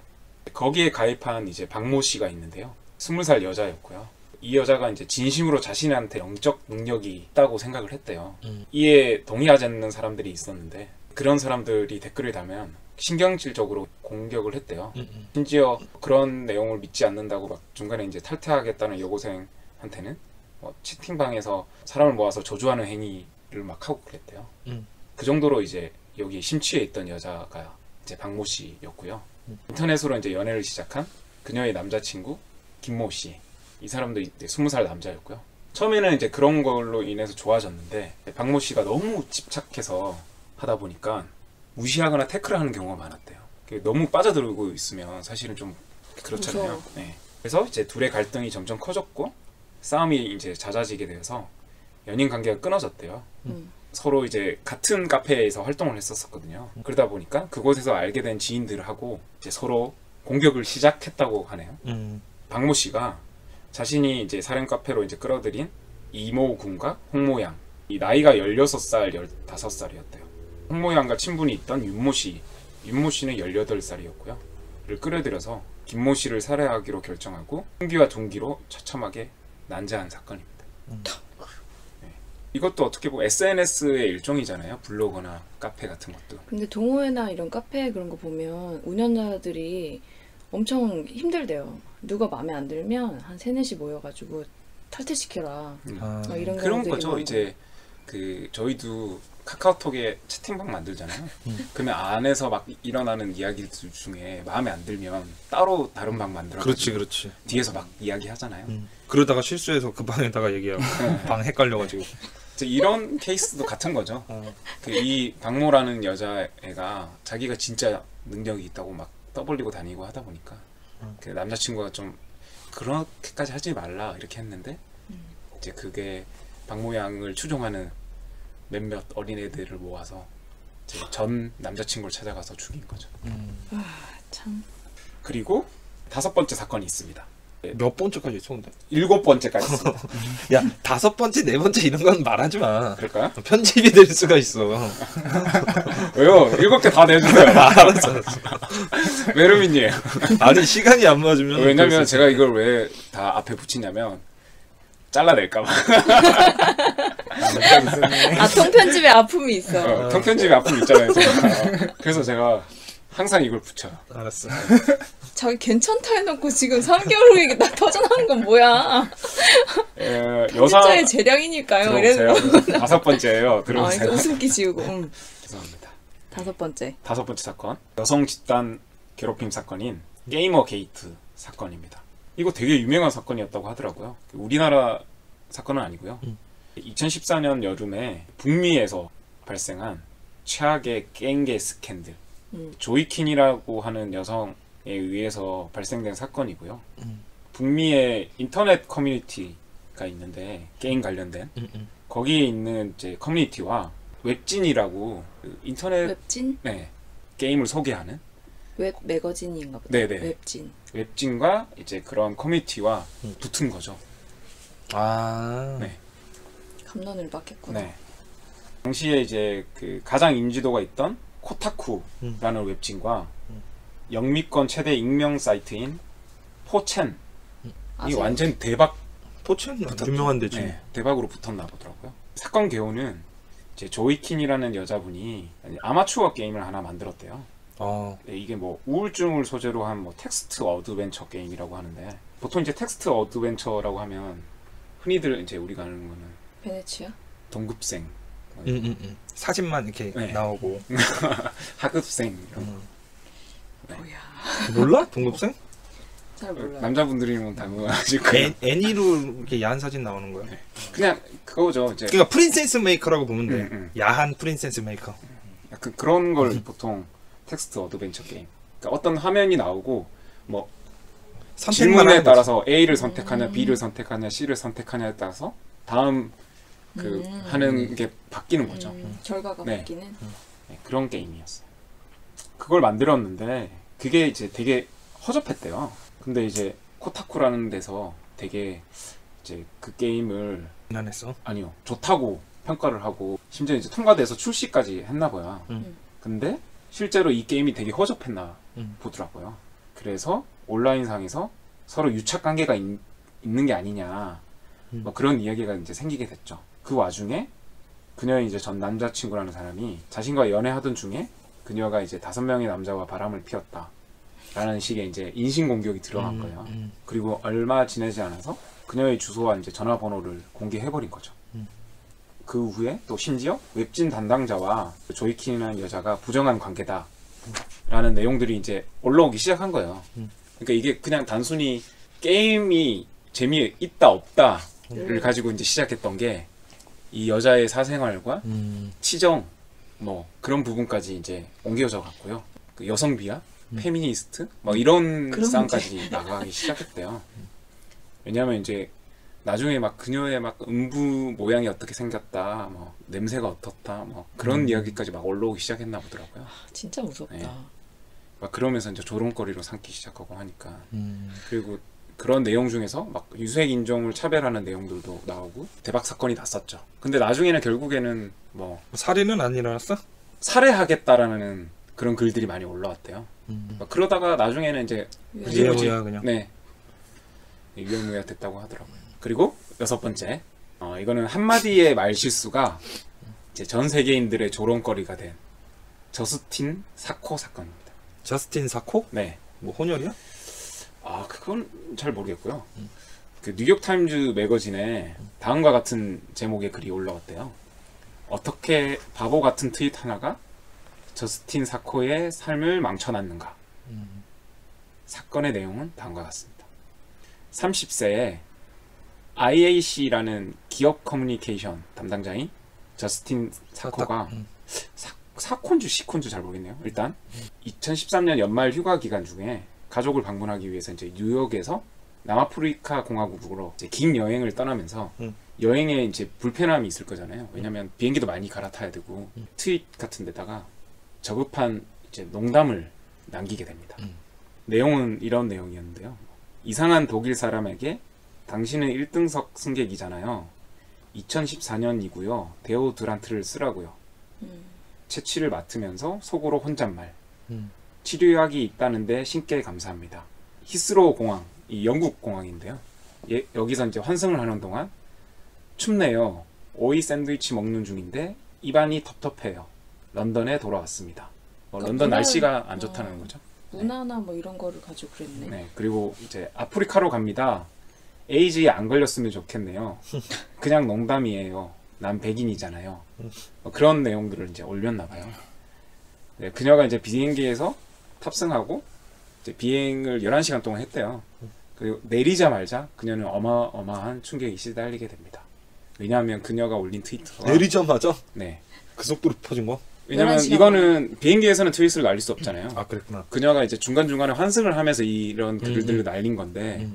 거기에 가입한 이제 박모 씨가 있는데요. 20살 여자였고요. 이 여자가 이제 진심으로 자신한테 영적 능력이 있다고 생각을 했대요. 이에 동의하지 않는 사람들이 있었는데 그런 사람들이 댓글을 달면 신경질적으로 공격을 했대요. 심지어 그런 내용을 믿지 않는다고 막 중간에 이제 탈퇴하겠다는 여고생한테는 채팅방에서 사람을 모아서 저주하는 행위를 막 하고 그랬대요. 그 정도로 이제 여기 심취해 있던 여자가 이제 박모 씨였고요. 인터넷으로 이제 연애를 시작한 그녀의 남자친구 김모 씨. 이 사람도 이제 20살 남자였고요. 처음에는 이제 그런 걸로 인해서 좋아졌는데 박모 씨가 너무 집착해서 하다 보니까 무시하거나 태클하는 경우가 많았대요. 너무 빠져들고 있으면 사실은 좀 그렇잖아요. 네. 그래서 이제 둘의 갈등이 점점 커졌고 싸움이 이제 잦아지게 되어서 연인 관계가 끊어졌대요. 서로 이제 같은 카페에서 활동을 했었거든요. 그러다 보니까 그곳에서 알게 된 지인들하고 이제 서로 공격을 시작했다고 하네요. 박모 씨가 자신이 이제 사령 카페로 이제 끌어들인 이모 군과 홍모 양, 이 나이가 16살, 15살이었대요. 홍모 양과 친분이 있던 윤모 씨, 윤모 씨는 18살이었고요. 를 끌어들여서 김모 씨를 살해하기로 결정하고 동기와 동기로 처참하게 난자한 사건입니다. 네. 이것도 어떻게 보면 SNS의 일종이잖아요. 블로거나 카페 같은 것도. 근데 동호회나 이런 카페 그런 거 보면 운영자들이 엄청 힘들대요. 누가 마음에 안 들면 한 3-4시 모여가지고 탈퇴시켜라. 이런 그런 거죠. 이제 그 저희도 카카오톡에 채팅방 만들잖아요. 그러면 안에서 막 일어나는 이야기들 중에 마음에 안 들면 따로 다른 방 만들어. 그렇지. 뒤에서 막 이야기하잖아요. 그러다가 실수해서 그 방에다가 얘기하고 방 헷갈려가지고. 이런 케이스도 같은 거죠. 이 박모라는 여자애가 자기가 진짜 능력이 있다고 막 떠벌리고 다니고 하다 보니까 그 남자친구가 좀 그렇게까지 하지 말라 이렇게 했는데 이제 그게 박모 양을 추종하는 몇몇 어린애들을 모아서 이제 전 남자친구를 찾아가서 죽인 거죠. 참. 그리고 5번째 사건이 있습니다. 몇 번째까지 있어 근데? 7번째까지 있습니다. 야 5번째 4번째 이런 건 말하지 마. 그럴까요? 편집이 될 수가 있어. 왜요? 7개 다 내주세요. 알았어. 메르민님. 아니 시간이 안 맞으면. 왜냐면 제가 이걸 왜 다 앞에 붙이냐면 잘라낼까봐. 통편집에 아픔이 있어. 통편집에 아픔 있잖아요. 그래서 제가 항상 이걸 붙여요. 알았어. 자기 괜찮다 해놓고 지금 3개월 후에 나 터져나온 건 뭐야? 여사의 재량이니까요. 들어보세요. 5번째예요. 들어보세요. 웃음기 지우고. 죄송합니다. 5번째. 5번째 사건. 여성 집단 괴롭힘 사건인 게이머 게이트 사건입니다. 이거 되게 유명한 사건이었다고 하더라고요. 우리나라 사건은 아니고요. 2014년 여름에 북미에서 발생한 최악의 게임계 스캔들. 조이킨이라고 하는 여성에 의해서 발생된 사건이고요. 북미의 인터넷 커뮤니티가 있는데 게임 관련된 거기에 있는 이제 커뮤니티와 웹진이라고 그 인터넷 웹진? 네 게임을 소개하는 웹 매거진인가 보다. 네네. 웹진. 웹진과 이제 그런 커뮤니티와 붙은 거죠. 아. 네. 감론을 받겠구나. 네. 당시에 이제 그 가장 인지도가 있던 코타쿠라는 웹진과 영미권 최대 익명 사이트인 포첸 이 완전 대박. 포첸 유명한 데지. 네, 대박으로 붙었나 보더라고요. 사건 개요는 이제 조이킨이라는 여자분이 아마추어 게임을 하나 만들었대요. 네, 이게 뭐 우울증을 소재로 한 뭐 텍스트 어드벤처 게임이라고 하는데 보통 이제 텍스트 어드벤처라고 하면 흔히들 이제 우리가 아는 거는 베네치아? 동급생, 사진만 이렇게 네. 나오고 하급생 이런 거. 네. 뭐야? 몰라? 동급생? 잘 몰라요. 남자분들이면 당연하실 거예요. 애니로 이렇게 야한 사진 나오는 거야. 네. 그냥 그거죠. 이제 그러니까 프린세스 메이커라고 보면 돼. 야한 프린세스 메이커. 약간 그런 걸 보통 텍스트 어드벤처 게임. 그러니까 어떤 화면이 나오고 뭐 질문에 따라서 A를 선택하냐, B를 선택하냐, C를 선택하냐에 따라서 다음 그 하는 게 바뀌는 거죠. 결과가 네. 바뀌는. 네, 그런 게임이었어요. 그걸 만들었는데 그게 이제 되게 허접했대요. 근데 이제 코타쿠라는 데서 되게 이제 그 게임을 비난했어? 아니요, 좋다고 평가를 하고 심지어 이제 통과돼서 출시까지 했나 봐요. 근데 실제로 이 게임이 되게 허접했나 보더라고요. 그래서 온라인상에서 서로 유착 관계가 있는 게 아니냐 뭐 그런 이야기가 이제 생기게 됐죠. 그 와중에 그녀의 이제 전 남자친구라는 사람이 자신과 연애하던 중에 그녀가 이제 5명의 남자와 바람을 피웠다 라는 식의 이제 인신공격이 들어간 거예요. 그리고 얼마 지나지 않아서 그녀의 주소와 이제 전화번호를 공개해버린 거죠. 그 후에 또 심지어 웹진 담당자와 조이킨이라는 여자가 부정한 관계다라는 내용들이 이제 올라오기 시작한 거예요. 그러니까 이게 그냥 단순히 게임이 재미있다 없다를 가지고 이제 시작했던 게 이 여자의 사생활과 치정 뭐 그런 부분까지 이제 옮겨져 갔고요. 그 여성 비하, 페미니스트 뭐 이런 싸움까지 나가기 시작했대요. 왜냐하면 이제 나중에 막 그녀의 막 음부 모양이 어떻게 생겼다, 뭐 냄새가 어떻다, 뭐 그런 이야기까지 막 올라오기 시작했나 보더라고요. 진짜 무섭다. 네. 막 그러면서 이제 조롱거리로 삼기 시작하고 하니까. 그리고 그런 내용 중에서 막 유색 인종을 차별하는 내용들도 나오고 대박 사건이 났었죠. 근데 나중에는 결국에는 뭐 살인은 안 일어났어? 살해하겠다라는 그런 글들이 많이 올라왔대요. 막 그러다가 나중에는 이제 유야무야 그냥. 네, 유야무야 됐다고 하더라고요. 그리고 6번째, 이거는 한마디의 말 실수가 이제 전 세계인들의 조롱거리가 된 저스틴 사코 사건입니다. 저스틴 사코? 네. 뭐 혼혈이야? 아, 그건 잘 모르겠고요. 그 뉴욕 타임즈 매거진에 다음과 같은 제목의 글이 올라왔대요. 어떻게 바보 같은 트윗 하나가 저스틴 사코의 삶을 망쳐놨는가. 사건의 내용은 다음과 같습니다. 30세에 IAC라는 기업 커뮤니케이션 담당자인 저스틴 사코가 사콘주 시콘주 잘 모르겠네요. 일단 2013년 연말 휴가 기간 중에 가족을 방문하기 위해서 이제 뉴욕에서 남아프리카 공화국으로 이제 긴 여행을 떠나면서 여행에 이제 불편함이 있을 거잖아요. 왜냐면 비행기도 많이 갈아타야 되고 트윗 같은 데다가 저급한 이제 농담을 남기게 됩니다. 내용은 이런 내용이었는데요. 이상한 독일 사람에게 당신은 1등석 승객이잖아요. 2014년이고요. 데오드란트를 쓰라고요. 채취를 맡으면서 속으로 혼잣말. 치료약이 있다는데 신께 감사합니다. 히스로우 공항, 이 영국 공항인데요. 여기서 이제 환승을 하는 동안 춥네요. 오이 샌드위치 먹는 중인데 입안이 텁텁해요. 런던에 돌아왔습니다. 런던 날씨가 안 좋다는 거죠. 문화나 뭐 이런 거를 가지고 그랬네. 네, 그리고 이제 아프리카로 갑니다. 에이즈에 안 걸렸으면 좋겠네요. 그냥 농담이에요. 난 백인이잖아요. 그런 내용들을 이제 올렸나 봐요. 네, 그녀가 이제 비행기에서 탑승하고 이제 비행을 11시간 동안 했대요. 그리고 내리자마자 그녀는 어마어마한 충격이 시달리게 됩니다. 왜냐하면 그녀가 올린 트위터가 내리자마자? 네. 그 속도로 퍼진 거? 왜냐면 이거는 비행기에서는 트윗을 날릴 수 없잖아요. 아, 그랬구나. 그녀가 이제 중간중간에 환승을 하면서 이런 글들을 날린 건데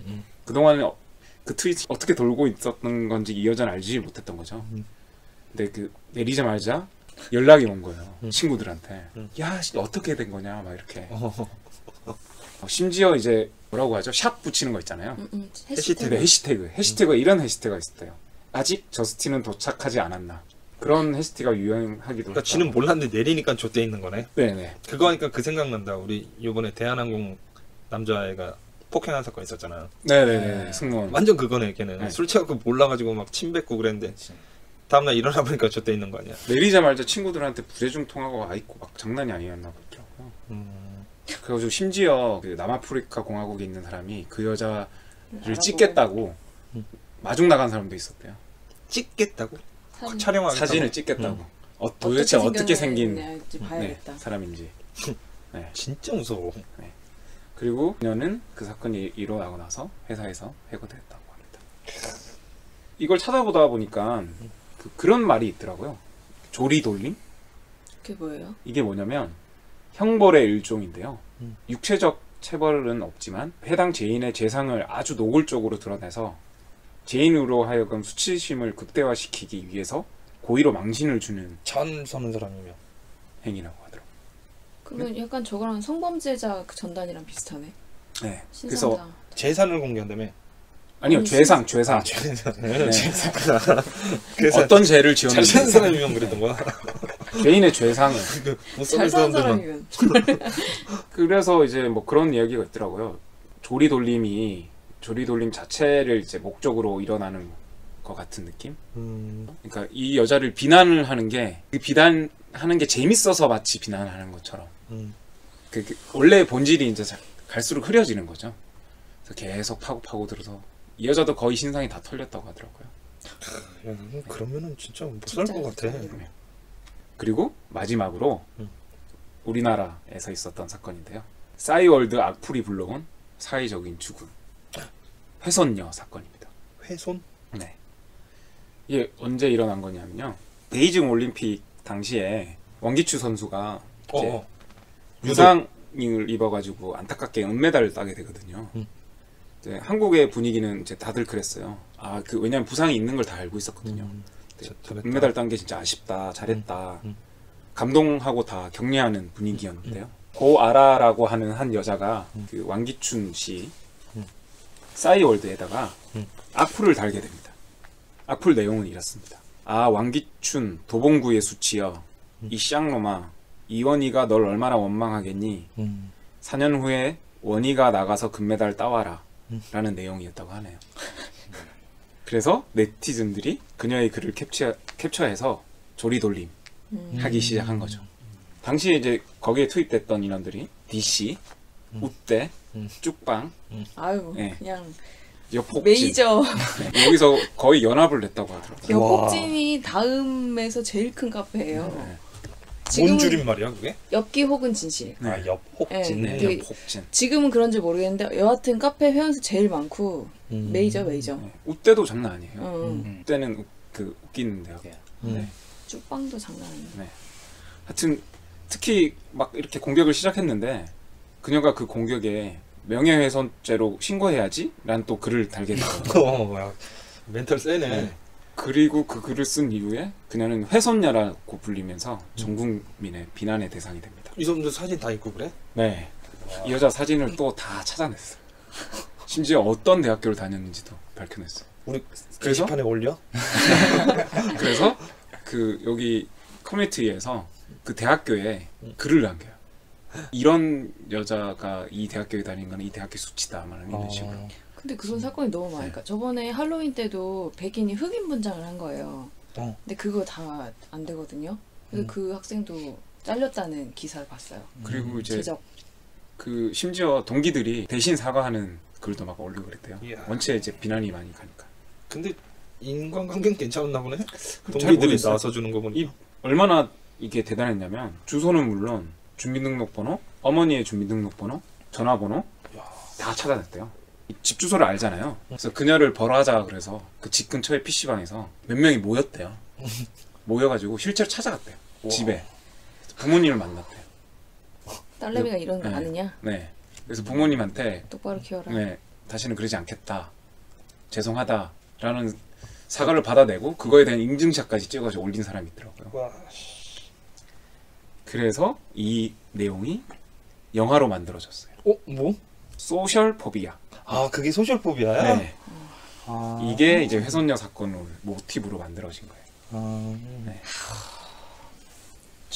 그동안에 그 트윗이 어떻게 돌고 있었던 건지 이 여자는 알지 못했던 거죠. 근데 그 내리자마자 연락이 온 거예요. 친구들한테. 야, 어떻게 된 거냐 막 이렇게. 심지어 이제 뭐라고 하죠? 샵 붙이는 거 있잖아요. 해시태그. 네, 해시태그가 이런 해시태그가 있었대요. 아직 저스틴은 도착하지 않았나. 그런 해시태그가 유행하기도 그러니까 지는 몰랐는데 내리니까 좆돼 있는 거네. 네네. 그거 하니까 그 생각난다. 우리 이번에 대한항공 남자애가 폭행한 사건 있었잖아. 네네네. 승무원. 완전 그거네. 걔는 네. 술 취하고 몰라가지고 막 침 뱉고 그랬는데 다음날 일어나 보니까 좆돼 있는 거 아니야. 내리자마자 친구들한테 부재중 통화가 와 있고 막 장난이 아니었나 보더라고요. 그래가지고 심지어 그 남아프리카 공화국에 있는 사람이 그 여자를 찍겠다고 마중 나간 사람도 있었대요. 찍겠다고? 사진. 촬영하겠다고? 사진을 찍겠다고. 도대체 어떻게 생긴 봐야겠다. 사람인지. 네. 진짜 무서워. 그리고 그녀는 그 사건이 일어나고 나서 회사에서 해고됐다고 합니다. 이걸 찾아보다 보니까 그런 말이 있더라고요. 조리돌림? 그게 뭐예요? 이게 뭐냐면 형벌의 일종인데요. 육체적 체벌은 없지만 해당 죄인의 죄상을 아주 노골적으로 드러내서 죄인으로 하여금 수치심을 극대화시키기 위해서 고의로 망신을 주는 전 서는 사람이면 행위라고 하더라고요. 그러면 약간 저거랑 성범죄자 그 전단이랑 비슷하네. 네. 신상자. 그래서 재산을 공개한다며. 아니요, 죄상. 네. 그래서 어떤 죄를 잘 지었는지 사는 사람이면 그랬던 거야. 개인의 죄상을. 못 잘 사는 사는 사람들만. 사람이면. 그래서 이제 뭐 그런 이야기가 있더라고요. 조리돌림 자체를 이제 목적으로 일어나는 것 같은 느낌. 그러니까 이 여자를 비난을 하는 게 그 비난하는 게 재밌어서 마치 비난하는 것처럼. 그 원래 본질이 이제 갈수록 흐려지는 거죠. 그래서 계속 파고 들어서 이 여자도 거의 신상이 다 털렸다고 하더라고요. 야, 그러면은 진짜 못 살 것 같아. 그리고 마지막으로 우리나라에서 있었던 사건인데요. 싸이월드 악플이 불러온 사회적인 죽음. 훼손녀 사건입니다. 훼손? 네. 이게 언제 일어난 거냐면요. 베이징 올림픽 당시에 왕기추 선수가 이제 부상을 입어가지고 안타깝게 은메달을 따게 되거든요. 이제 한국의 분위기는 이제 다들 그랬어요. 아, 왜냐면 부상이 있는 걸 다 알고 있었거든요. 은메달 딴 게 진짜 아쉽다, 잘했다, 감동하고 다 격려하는 분위기였는데요. 고아라라고 하는 한 여자가 그 왕기춘 씨 싸이월드에다가 악플을 달게 됩니다. 악플 내용은 이렇습니다. 아, 왕기춘 도봉구의 수치여, 이 쌍놈아, 이원희가 널 얼마나 원망하겠니? 4년 후에 원희가 나가서 금메달 따와라 라는 내용이었다고 하네요. 그래서 네티즌들이 그녀의 글을 캡처해서 조리돌림 하기 시작한 거죠. 당시에 이제 거기에 투입됐던 인원들이 DC, 우대, 쭉방, 아유 네. 그냥 여폭진. 메이저. 네, 여기서 거의 연합을 냈다고 하더라고요. 여폭진이 다음에서 제일 큰 카페예요. 네. 뭔 줄임말이야 그게? 엽기 혹은 진실. 아, 엽혹진. 네. 네, 여폭진. 지금은 그런지 모르겠는데 여하튼 카페 회원수 제일 많고 메이저. 네. 우대도 장난 아니에요. 응. 우대는 웃기는데요. 네. 쭉빵도 장난 아니에요. 네. 하여튼 특히 막 이렇게 공격을 시작했는데 그녀가 그 공격에 명예훼손죄로 신고해야지 라는 또 글을 달게 되더라고요. 야, 멘탈 세네. 네. 그리고 그 글을 쓴 이후에 그녀는 훼손녀라고 불리면서 전 국민의 비난의 대상이 됩니다. 이 사람들 사진 다 있고 그래? 네. 이 여자 사진을 또 다 찾아냈어요. 심지어 어떤 대학교를 다녔는지도 밝혀냈어요. 우리 그래서? 게시판에 올려? 그래서 그 여기 커뮤니티에서 그 대학교에 글을 남겨요. 이런 여자가 이 대학교에 다닌 거는 이 대학교 수치다 말하는 이런 식으로. 근데 그런 사건이 너무 많으니까 저번에 할로윈 때도 백인이 흑인 분장을 한 거예요. 근데 그거 다 안 되거든요. 그래서 그 학생도 잘렸다는 기사를 봤어요. 그리고 이제 지적. 그 심지어 동기들이 대신 사과하는 글도 막 올리고 그랬대요. 이야. 원체 이제 비난이 많이 가니까. 근데 인간관계는 괜찮았나 보네? 잘 동기들이 모르겠어요. 나서 주는 거 보니. 얼마나 이게 대단했냐면 주소는 물론 주민등록번호, 어머니의 주민등록번호, 전화번호 다 찾아냈대요. 집 주소를 알잖아요. 그래서 그녀를 벌하자 그래서 그 집 근처의 PC방에서 몇 명이 모였대요. 모여가지고 실제로 찾아갔대요. 집에. 부모님을 만났대요. 딸내미가 이런 거 네. 아느냐? 네. 그래서 부모님한테 똑바로 키워라. 네, 다시는 그러지 않겠다. 죄송하다라는 사과를 받아내고 그거에 대한 인증샷까지 찍어서 올린 사람이 있더라고요. 와. 그래서 이 내용이 영화로 만들어졌어요. 뭐? 소셜 포비아. 아, 그게 소셜포비아야? 네. 아. 이게 이제 훼손녀 사건을 모티브로 만들어진 거예요. 아. 네.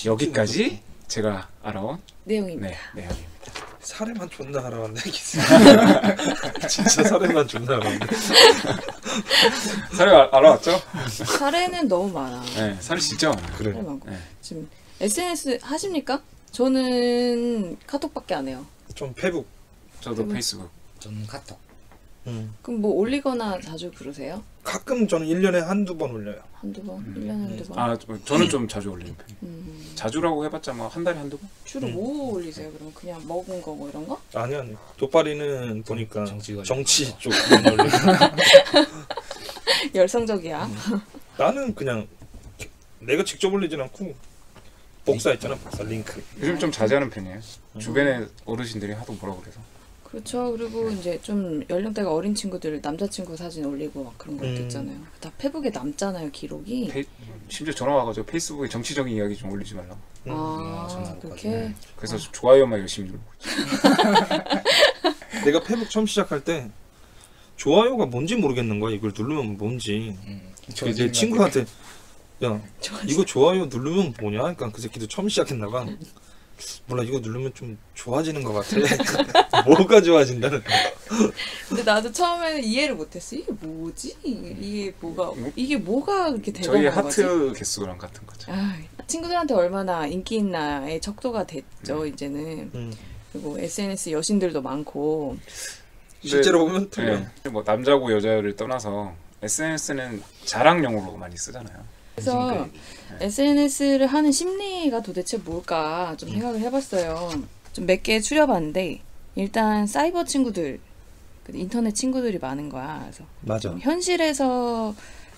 여기까지 제가 알아온 내용입니다. 네, 내용입니다. 사례만 존나 알아왔네. 진짜 사례만 존나 알아왔네. 사례 알아왔죠? 사례는 너무 많아. 네, 사례 진짜 많아요. 그래. 사례 많고. 네. 지금 SNS 하십니까? 저는 카톡밖에 안 해요. 좀 페북. 저도 페이스북. 저는 카톡. 그럼 뭐 올리거나 자주 그러세요? 가끔 저는 1년에 한두 번 올려요. 한두 번? 1년에 한두 번? 아, 저는 좀 자주 올리는 편이에요. 자주라고 해봤자 뭐 한 달에 한두 번? 주로 뭐 올리세요? 그럼 그냥 먹은 거 뭐 이런 거? 아니. 도파리는 보니까 정치 정치 쪽 올리고. 열성적이야. 나는 그냥 내가 직접 올리진 않고 복사 있잖아. 복사 링크. 요즘 좀 자제하는 편이에요. 주변에 어르신들이 하도 뭐라고 그래서. 그렇죠. 그리고 이제 좀 연령대가 어린 친구들 남자친구 사진 올리고 막 그런 것도 있잖아요. 다 페북에 남잖아요, 기록이. 심지어 전화 와가지고 페이스북에 정치적인 이야기 좀 올리지 말라고. 아, 그렇게? 그래서 좋아요만 열심히 누르고 있죠. 내가 페북 처음 시작할 때 좋아요가 뭔지 모르겠는 거야. 이걸 누르면 뭔지. 내 친구한테 야 이거 좋아요 누르면 뭐냐? 그러니까 그 새끼도 처음 시작했나 봐. 몰라 이거 누르면 좀 좋아지는 것 같아. 뭐가 좋아진다는 거야. 근데 나도 처음에는 이해를 못했어. 이게 뭐지? 이게 뭐가 그렇게 저희 대단한 거지? 하트 개수랑 같은 거죠. 아, 친구들한테 얼마나 인기 있나의 척도가 됐죠, 이제는. 그리고 SNS 여신들도 많고. 실제로 보면 틀려. 네. 뭐 남자고 여자를 떠나서 SNS는 자랑용으로 많이 쓰잖아요. 그래서 SNS를 하는 심리가 도대체 뭘까 좀 생각을 해봤어요. 좀 몇 개 추려봤는데 일단 사이버 친구들, 인터넷 친구들이 많은 거야. 그래서 맞아. 좀 현실에서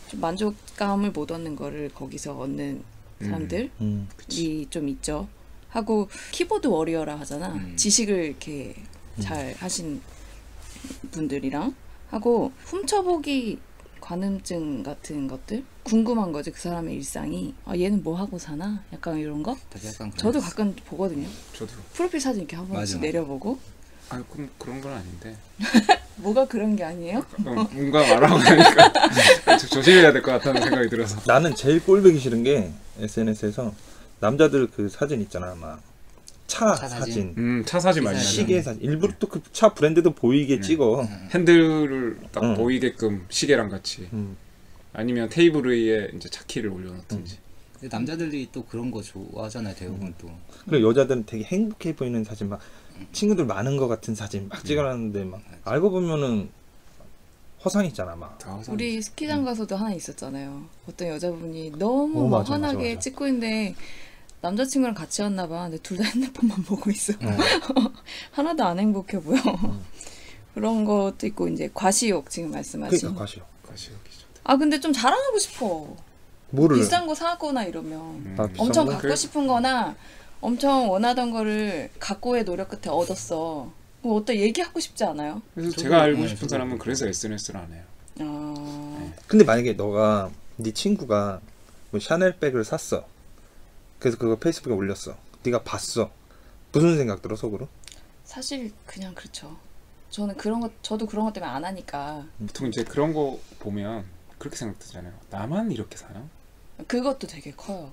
좀 만족감을 못 얻는 거를 거기서 얻는 사람들이 좀 있죠. 하고 키보드 워리어라 하잖아. 지식을 이렇게 잘 하신 분들이랑 하고 훔쳐보기 관음증 같은 것들 궁금한 거지. 그 사람의 일상이 얘는 뭐 하고 사나? 약간 이런 거. 약간 저도 가끔 보거든요. 저도. 프로필 사진 이렇게 한 번씩 맞아. 내려보고. 아, 그런 건 아닌데. 뭐가 그런 게 아니에요? 뭔가 말하고 하니까 조심해야 될 것 같다는 생각이 들어서. 나는 제일 꼴보기 싫은 게 SNS에서 남자들 그 사진 있잖아, 막 차 사진, 차 사진 많이 시계 사진, 일부러 또 그 차 브랜드도 보이게 찍어. 핸들을 딱 보이게끔 시계랑 같이. 음. 아니면 테이블 위에 이제 차 키를 올려놓든지. 근데 남자들이 또 그런 거 좋아하잖아요. 대부분 또. 그리고 여자들은 되게 행복해 보이는 사진, 막 친구들 많은 것 같은 사진 막 찍어놨는데 막 알고 보면은 허상 있잖아, 막. 우리 스키장 가서도 하나 있었잖아요. 어떤 여자분이 너무 막 맞아, 환하게 맞아. 찍고 있는데 남자친구랑 같이 왔나 봐. 근데 둘 다 핸드폰만 보고 있어. 하나도 안 행복해 보여. 그런 것도 있고 이제 과시욕 지금 말씀하신. 그러니까 가시오. 가시욕이죠. 아 근데 좀 자랑하고 싶어. 뭐를? 비싼 거 사거나 이러면 아, 비싼 엄청 거? 갖고 싶은 거나 엄청 원하던 거를 갖고의 노력 끝에 얻었어. 뭐 어때 얘기하고 싶지 않아요? 그래서 저도, 제가 알고 네, 싶은 저도 사람은 그래서 SNS를 안 해요. 근데 만약에 너가 네 친구가 뭐 샤넬백을 샀어. 그래서 그거 페이스북에 올렸어. 네가 봤어. 무슨 생각 들어 속으로? 사실 그냥 그렇죠. 저도 그런 것 때문에 안 하니까. 보통 이제 그런 거 보면 그렇게 생각되잖아요. 나만 이렇게 사나? 그것도 되게 커요.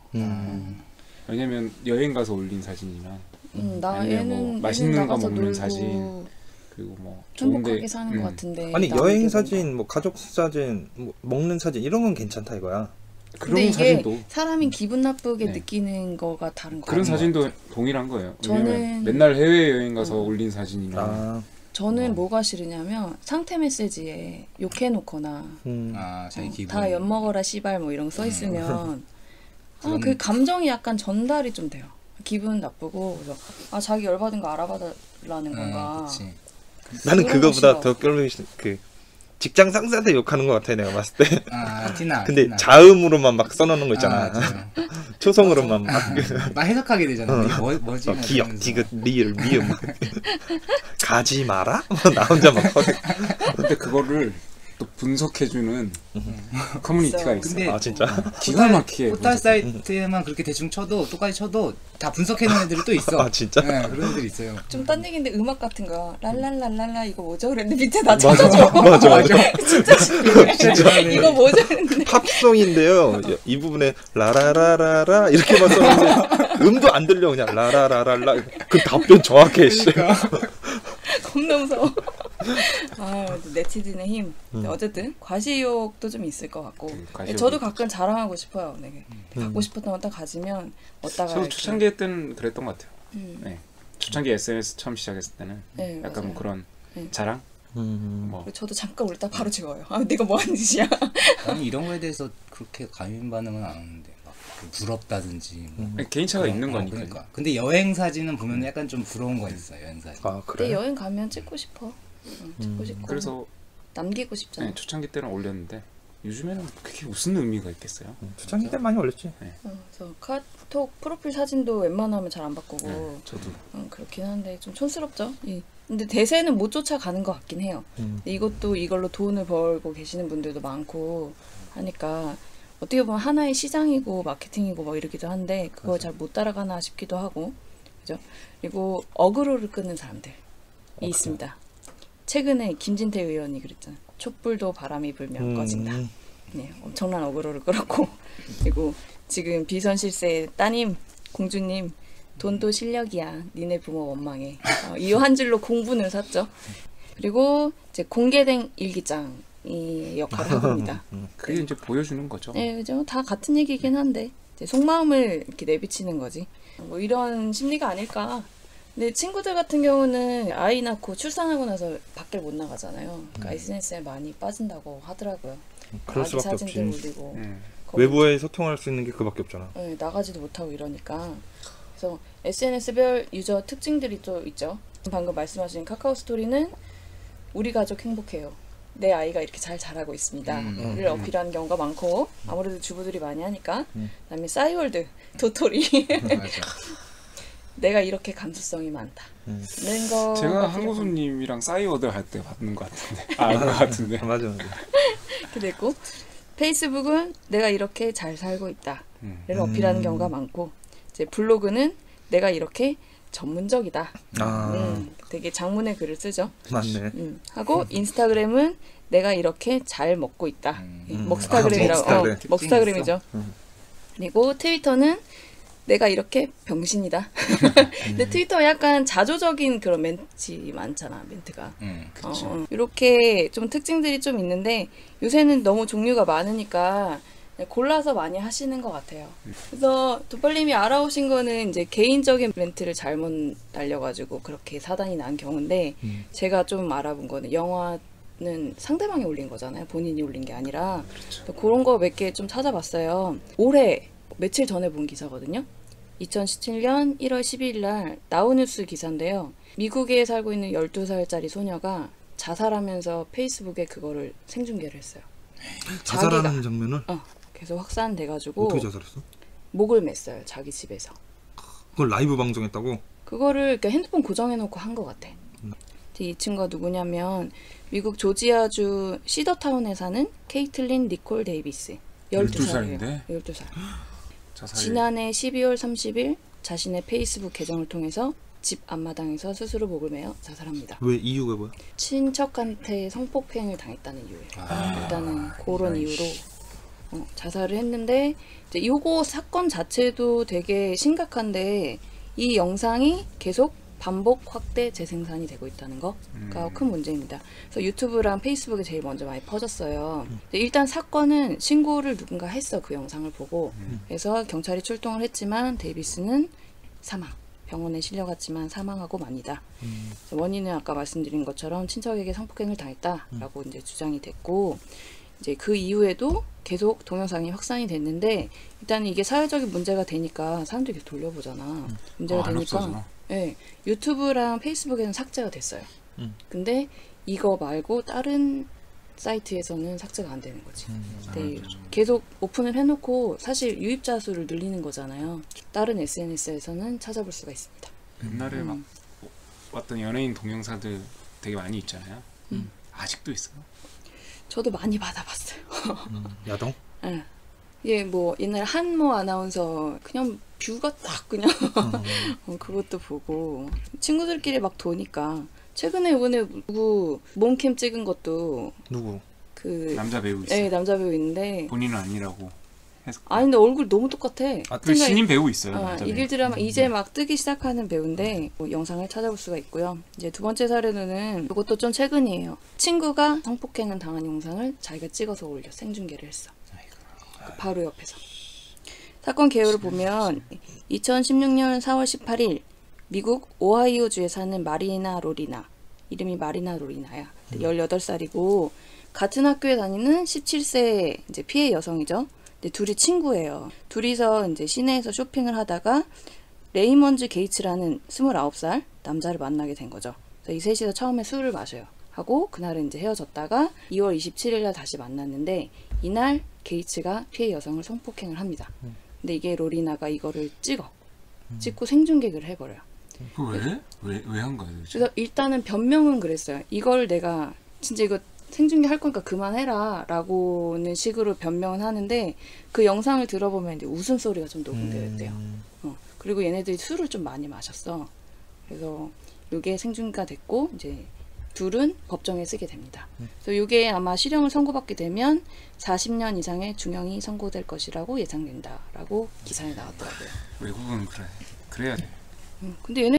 왜냐면 여행 가서 올린 사진이나 나 아니면 얘는 뭐 맛있는 거 나가서 먹는 놀고 사진, 그리고 뭐 행복하게 좋은데 사는 것 같은데. 아니 남에게 여행 뭔가. 사진, 뭐 가족 사진, 뭐 먹는 사진 이런 건 괜찮다 이거야. 근데 그런 이게 사진도 사람이 기분 나쁘게 네. 느끼는 거가 다른 거예요. 그런 사진도 동일한 거예요. 왜냐면 저는- 맨날 해외 여행 가서 올린 사진이나 아, 저는 뭐가 싫으냐면 상태 메시지에 욕해놓거나 자기 기분. 다 엿먹어라 씨발 뭐 이런 거 써 있으면 그 감정이 약간 전달이 좀 돼요. 기분 나쁘고 그래서 자기 열받은 거 알아봐달라는 건가. 그치. 나는 그런 거 그거보다 싫어. 더 꼴보기 싫은 그 직장 상사한테 욕하는 것 같아 내가 봤을 때. 티나. 근데 티나. 자음으로만 막 써놓는 거 있잖아. 맞아요. 초성으로만 막. 막 해석하게 되잖아. 이게 뭐지? 막 기억, 이러면서. 디귿, 리을, 미음. 가지 마라? 나 혼자 막 허리. 근데 그거를 또 분석해주는 커뮤니티가 있어요. 근데 아 진짜? 기가 막히게 포털 분석해. 사이트에만 그렇게 대충 쳐도 똑같이 쳐도 다 분석해놓은 애들이 또 있어. 아 진짜? 네, 그런 애들이 있어요. 좀 딴 얘기인데 음악 같은 거 랄랄랄랄라 이거 뭐죠? 그랬는데 밑에 다 맞아, 찾아줘. 맞아. 진짜 신기해. 진짜 이거 뭐죠? 그랬는데 팝송인데요. 이 부분에 라라라라라 이렇게만 써놓는데 음도 안 들려 그냥 라라라라라. 그 답변 정확해. 씨. 겁나 무서워. 네티즌의 힘. 어쨌든 과시욕도 좀 있을 것 같고. 과시욕이 저도 가끔 자랑하고 싶어요. 네. 갖고 싶었던 거 딱 가지면 어디다가 저도 이렇게. 초창기 때는 그랬던 것 같아요. 네. 초창기 SNS 처음 시작했을 때는 네, 약간 맞아요. 뭐 그런 네. 자랑? 뭐 저도 잠깐 울다 바로 지워요. 내가 뭐 하는 짓이야. 나는 이런 거에 대해서 그렇게 가민 반응은 안 하는데 막 부럽다든지 뭐. 개인차가 있는 거니까. 그러니까. 근데 여행 사진은 보면 약간 좀 부러운 거 있어. 여행 사진. 아 근데 그래? 여행 가면 찍고 싶어. 찍고 싶고. 그래서 남기고 싶잖아. 네, 초창기 때는 올렸는데 요즘에는 그게 무슨 의미가 있겠어요? 초창기 때 많이 올렸지. 그래서 카톡 프로필 사진도 웬만하면 잘 안 바꾸고. 저도 그렇긴 한데 좀 촌스럽죠. 근데 대세는 못 쫓아가는 것 같긴 해요. 이것도 이걸로 돈을 벌고 계시는 분들도 많고 하니까 어떻게 보면 하나의 시장이고 마케팅이고 뭐 이러기도 한데 그걸 잘 못 따라가나 싶기도 하고 그죠? 그리고 어그로를 끄는 사람들이 있습니다. 최근에 김진태 의원이 그랬잖아요. 촛불도 바람이 불면 꺼진다. 네, 엄청난 어그로를 끌었고 그리고 지금 비선실세 따님 공주님 돈도 실력이야. 니네 부모 원망해. 이 한 줄로 공분을 샀죠. 그리고 이제 공개된 일기장이 역할을 하고 있다. 그게 이제 보여주는 거죠. 네, 그죠. 다 같은 얘기긴 한데 이제 속마음을 이렇게 내비치는 거지. 뭐 이런 심리가 아닐까. 근데 친구들 같은 경우는 아이 낳고 출산하고 나서 밖에 못 나가잖아요. 그러니까 SNS에 많이 빠진다고 하더라고요. 그럴 아기 수밖에 사진들 없지. 올리고 외부에 소통할 수 있는 게 그밖에 없잖아. 네, 나가지도 못하고 이러니까. 그래서 SNS별 유저 특징들이 또 있죠. 방금 말씀하신 카카오 스토리는 우리 가족 행복해요. 내 아이가 이렇게 잘 자라고 있습니다.를 어필하는 경우가 많고 아무래도 주부들이 많이 하니까. 그다음에 싸이월드 도토리 맞아. 내가 이렇게 감수성이 많다. 는 거. 제가 한고수님이랑 싸이워드 할 때 받는 것 같은데. 것 같은데. 맞아. 이렇게 됐고 페이스북은 내가 이렇게 잘 살고 있다를 어필하는 경우가 많고 이제 블로그는 내가 이렇게 전문적이다. 되게 장문의 글을 쓰죠. 맞네. 하고 인스타그램은 내가 이렇게 잘 먹고 있다. 먹스타그램이라고. 먹스타그램이죠. 그리고 트위터는 내가 이렇게 병신이다. 근데 트위터 약간 자조적인 그런 멘트 많잖아, 멘트가. 이렇게 좀 특징들이 좀 있는데 요새는 너무 종류가 많으니까 골라서 많이 하시는 것 같아요. 그래서 도팔님이 알아오신 거는 이제 개인적인 멘트를 잘못 날려가지고 그렇게 사단이 난 경우인데 제가 좀 알아본 거는 영화는 상대방이 올린 거잖아요. 본인이 올린 게 아니라. 그렇죠. 그런 거 몇 개 좀 찾아봤어요. 올해 며칠 전에 본 기사거든요. 2017년 1월 12일 날 나우뉴스 기사인데요. 미국에 살고 있는 12살짜리 소녀가 자살하면서 페이스북에 그거를 생중계를 했어요. 자살하는 장면을? 계속 확산돼가지고 어떻게 자살했어? 목을 맸어요. 자기 집에서. 그걸 라이브 방송했다고? 그거를 그러니까 핸드폰 고정해놓고 한 것 같아. 이 친구가 누구냐면 미국 조지아주 시더타운에 사는 케이틀린 니콜 데이비스. 12살이에요. 12살. 지난해 12월 30일 자신의 페이스북 계정을 통해서 집 앞마당에서 스스로 목을 매어 자살합니다. 왜 이유가 뭐야? 친척한테 성폭행을 당했다는 이유예요. 일단은 그런 이유로 자살을 했는데 이제 요거 사건 자체도 되게 심각한데 이 영상이 계속 반복 확대 재생산이 되고 있다는 거가 큰 문제입니다. 그래서 유튜브랑 페이스북에 제일 먼저 많이 퍼졌어요. 일단 사건은 신고를 누군가 했어. 그 영상을 보고. 그래서 경찰이 출동을 했지만 데이비스는 사망. 병원에 실려갔지만 사망하고 맙니다. 원인은 아까 말씀드린 것처럼 친척에게 성폭행을 당했다라고 이제 주장이 됐고 이제 그 이후에도 계속 동영상이 확산이 됐는데 일단 이게 사회적인 문제가 되니까 사람들이 계속 돌려보잖아. 문제가 되니까 네, 유튜브랑 페이스북에는 삭제가 됐어요. 근데 이거 말고 다른 사이트에서는 삭제가 안 되는 거지. 네, 계속 오픈을 해놓고 사실 유입자 수를 늘리는 거잖아요. 다른 SNS에서는 찾아볼 수가 있습니다. 옛날에 막 왔던 연예인 동영상들 되게 많이 있잖아요. 아직도 있어요? 저도 많이 받아봤어요. 야동? 네. 예, 뭐 옛날 한모 아나운서 그냥 뷰가 딱 그냥 그것도 보고 친구들끼리 막 도니까 최근에 이번에 누구 몸캠 찍은 것도 누구? 그 남자 배우 있어요. 네, 남자 배우 있는데 본인은 아니라고 해서. 아니 근데 얼굴 너무 똑같아. 그 신인 배우 있어요. 남자 배우. 이길 드라마 이제 막 뜨기 시작하는 배우인데 뭐 영상을 찾아볼 수가 있고요. 이제 두 번째 사례는 이것도 좀 최근이에요. 친구가 성폭행을 당한 영상을 자기가 찍어서 올려 생중계를 했어. 바로 옆에서. 사건 개요를 보면 2016년 4월 18일 미국 오하이오주에 사는 마리나 로리나, 이름이 마리나 로리나야. 18살이고 같은 학교에 다니는 17세 이제 피해 여성이죠. 근데 둘이 친구예요. 둘이서 이제 시내에서 쇼핑을 하다가 레이먼즈 게이츠라는 29살 남자를 만나게 된 거죠. 그래서 이 셋이서 처음에 술을 마셔요. 하고 그날은 이제 헤어졌다가 2월 27일 날 다시 만났는데 이날 게이츠가 피해 여성을 성폭행을 합니다. 근데 이게 로리나가 이거를 찍고 생중계를 해버려요. 왜 한 거예요? 그래서 일단은 변명은 그랬어요. 이걸 내가 진짜 이거 생중계 할 거니까 그만해라 라고는 식으로 변명은 하는데 그 영상을 들어보면 이제 웃음소리가 좀 녹음되어 있대요. 그리고 얘네들이 술을 좀 많이 마셨어. 그래서 이게 생중계가 됐고 이제 둘은 법정에 쓰게 됩니다. 그래서 이게 아마 실형을 선고받게 되면 40년 이상의 중형이 선고될 것이라고 예상된다라고 기사에 나왔더라고요. 외국은 그래야 돼. 근데 얘네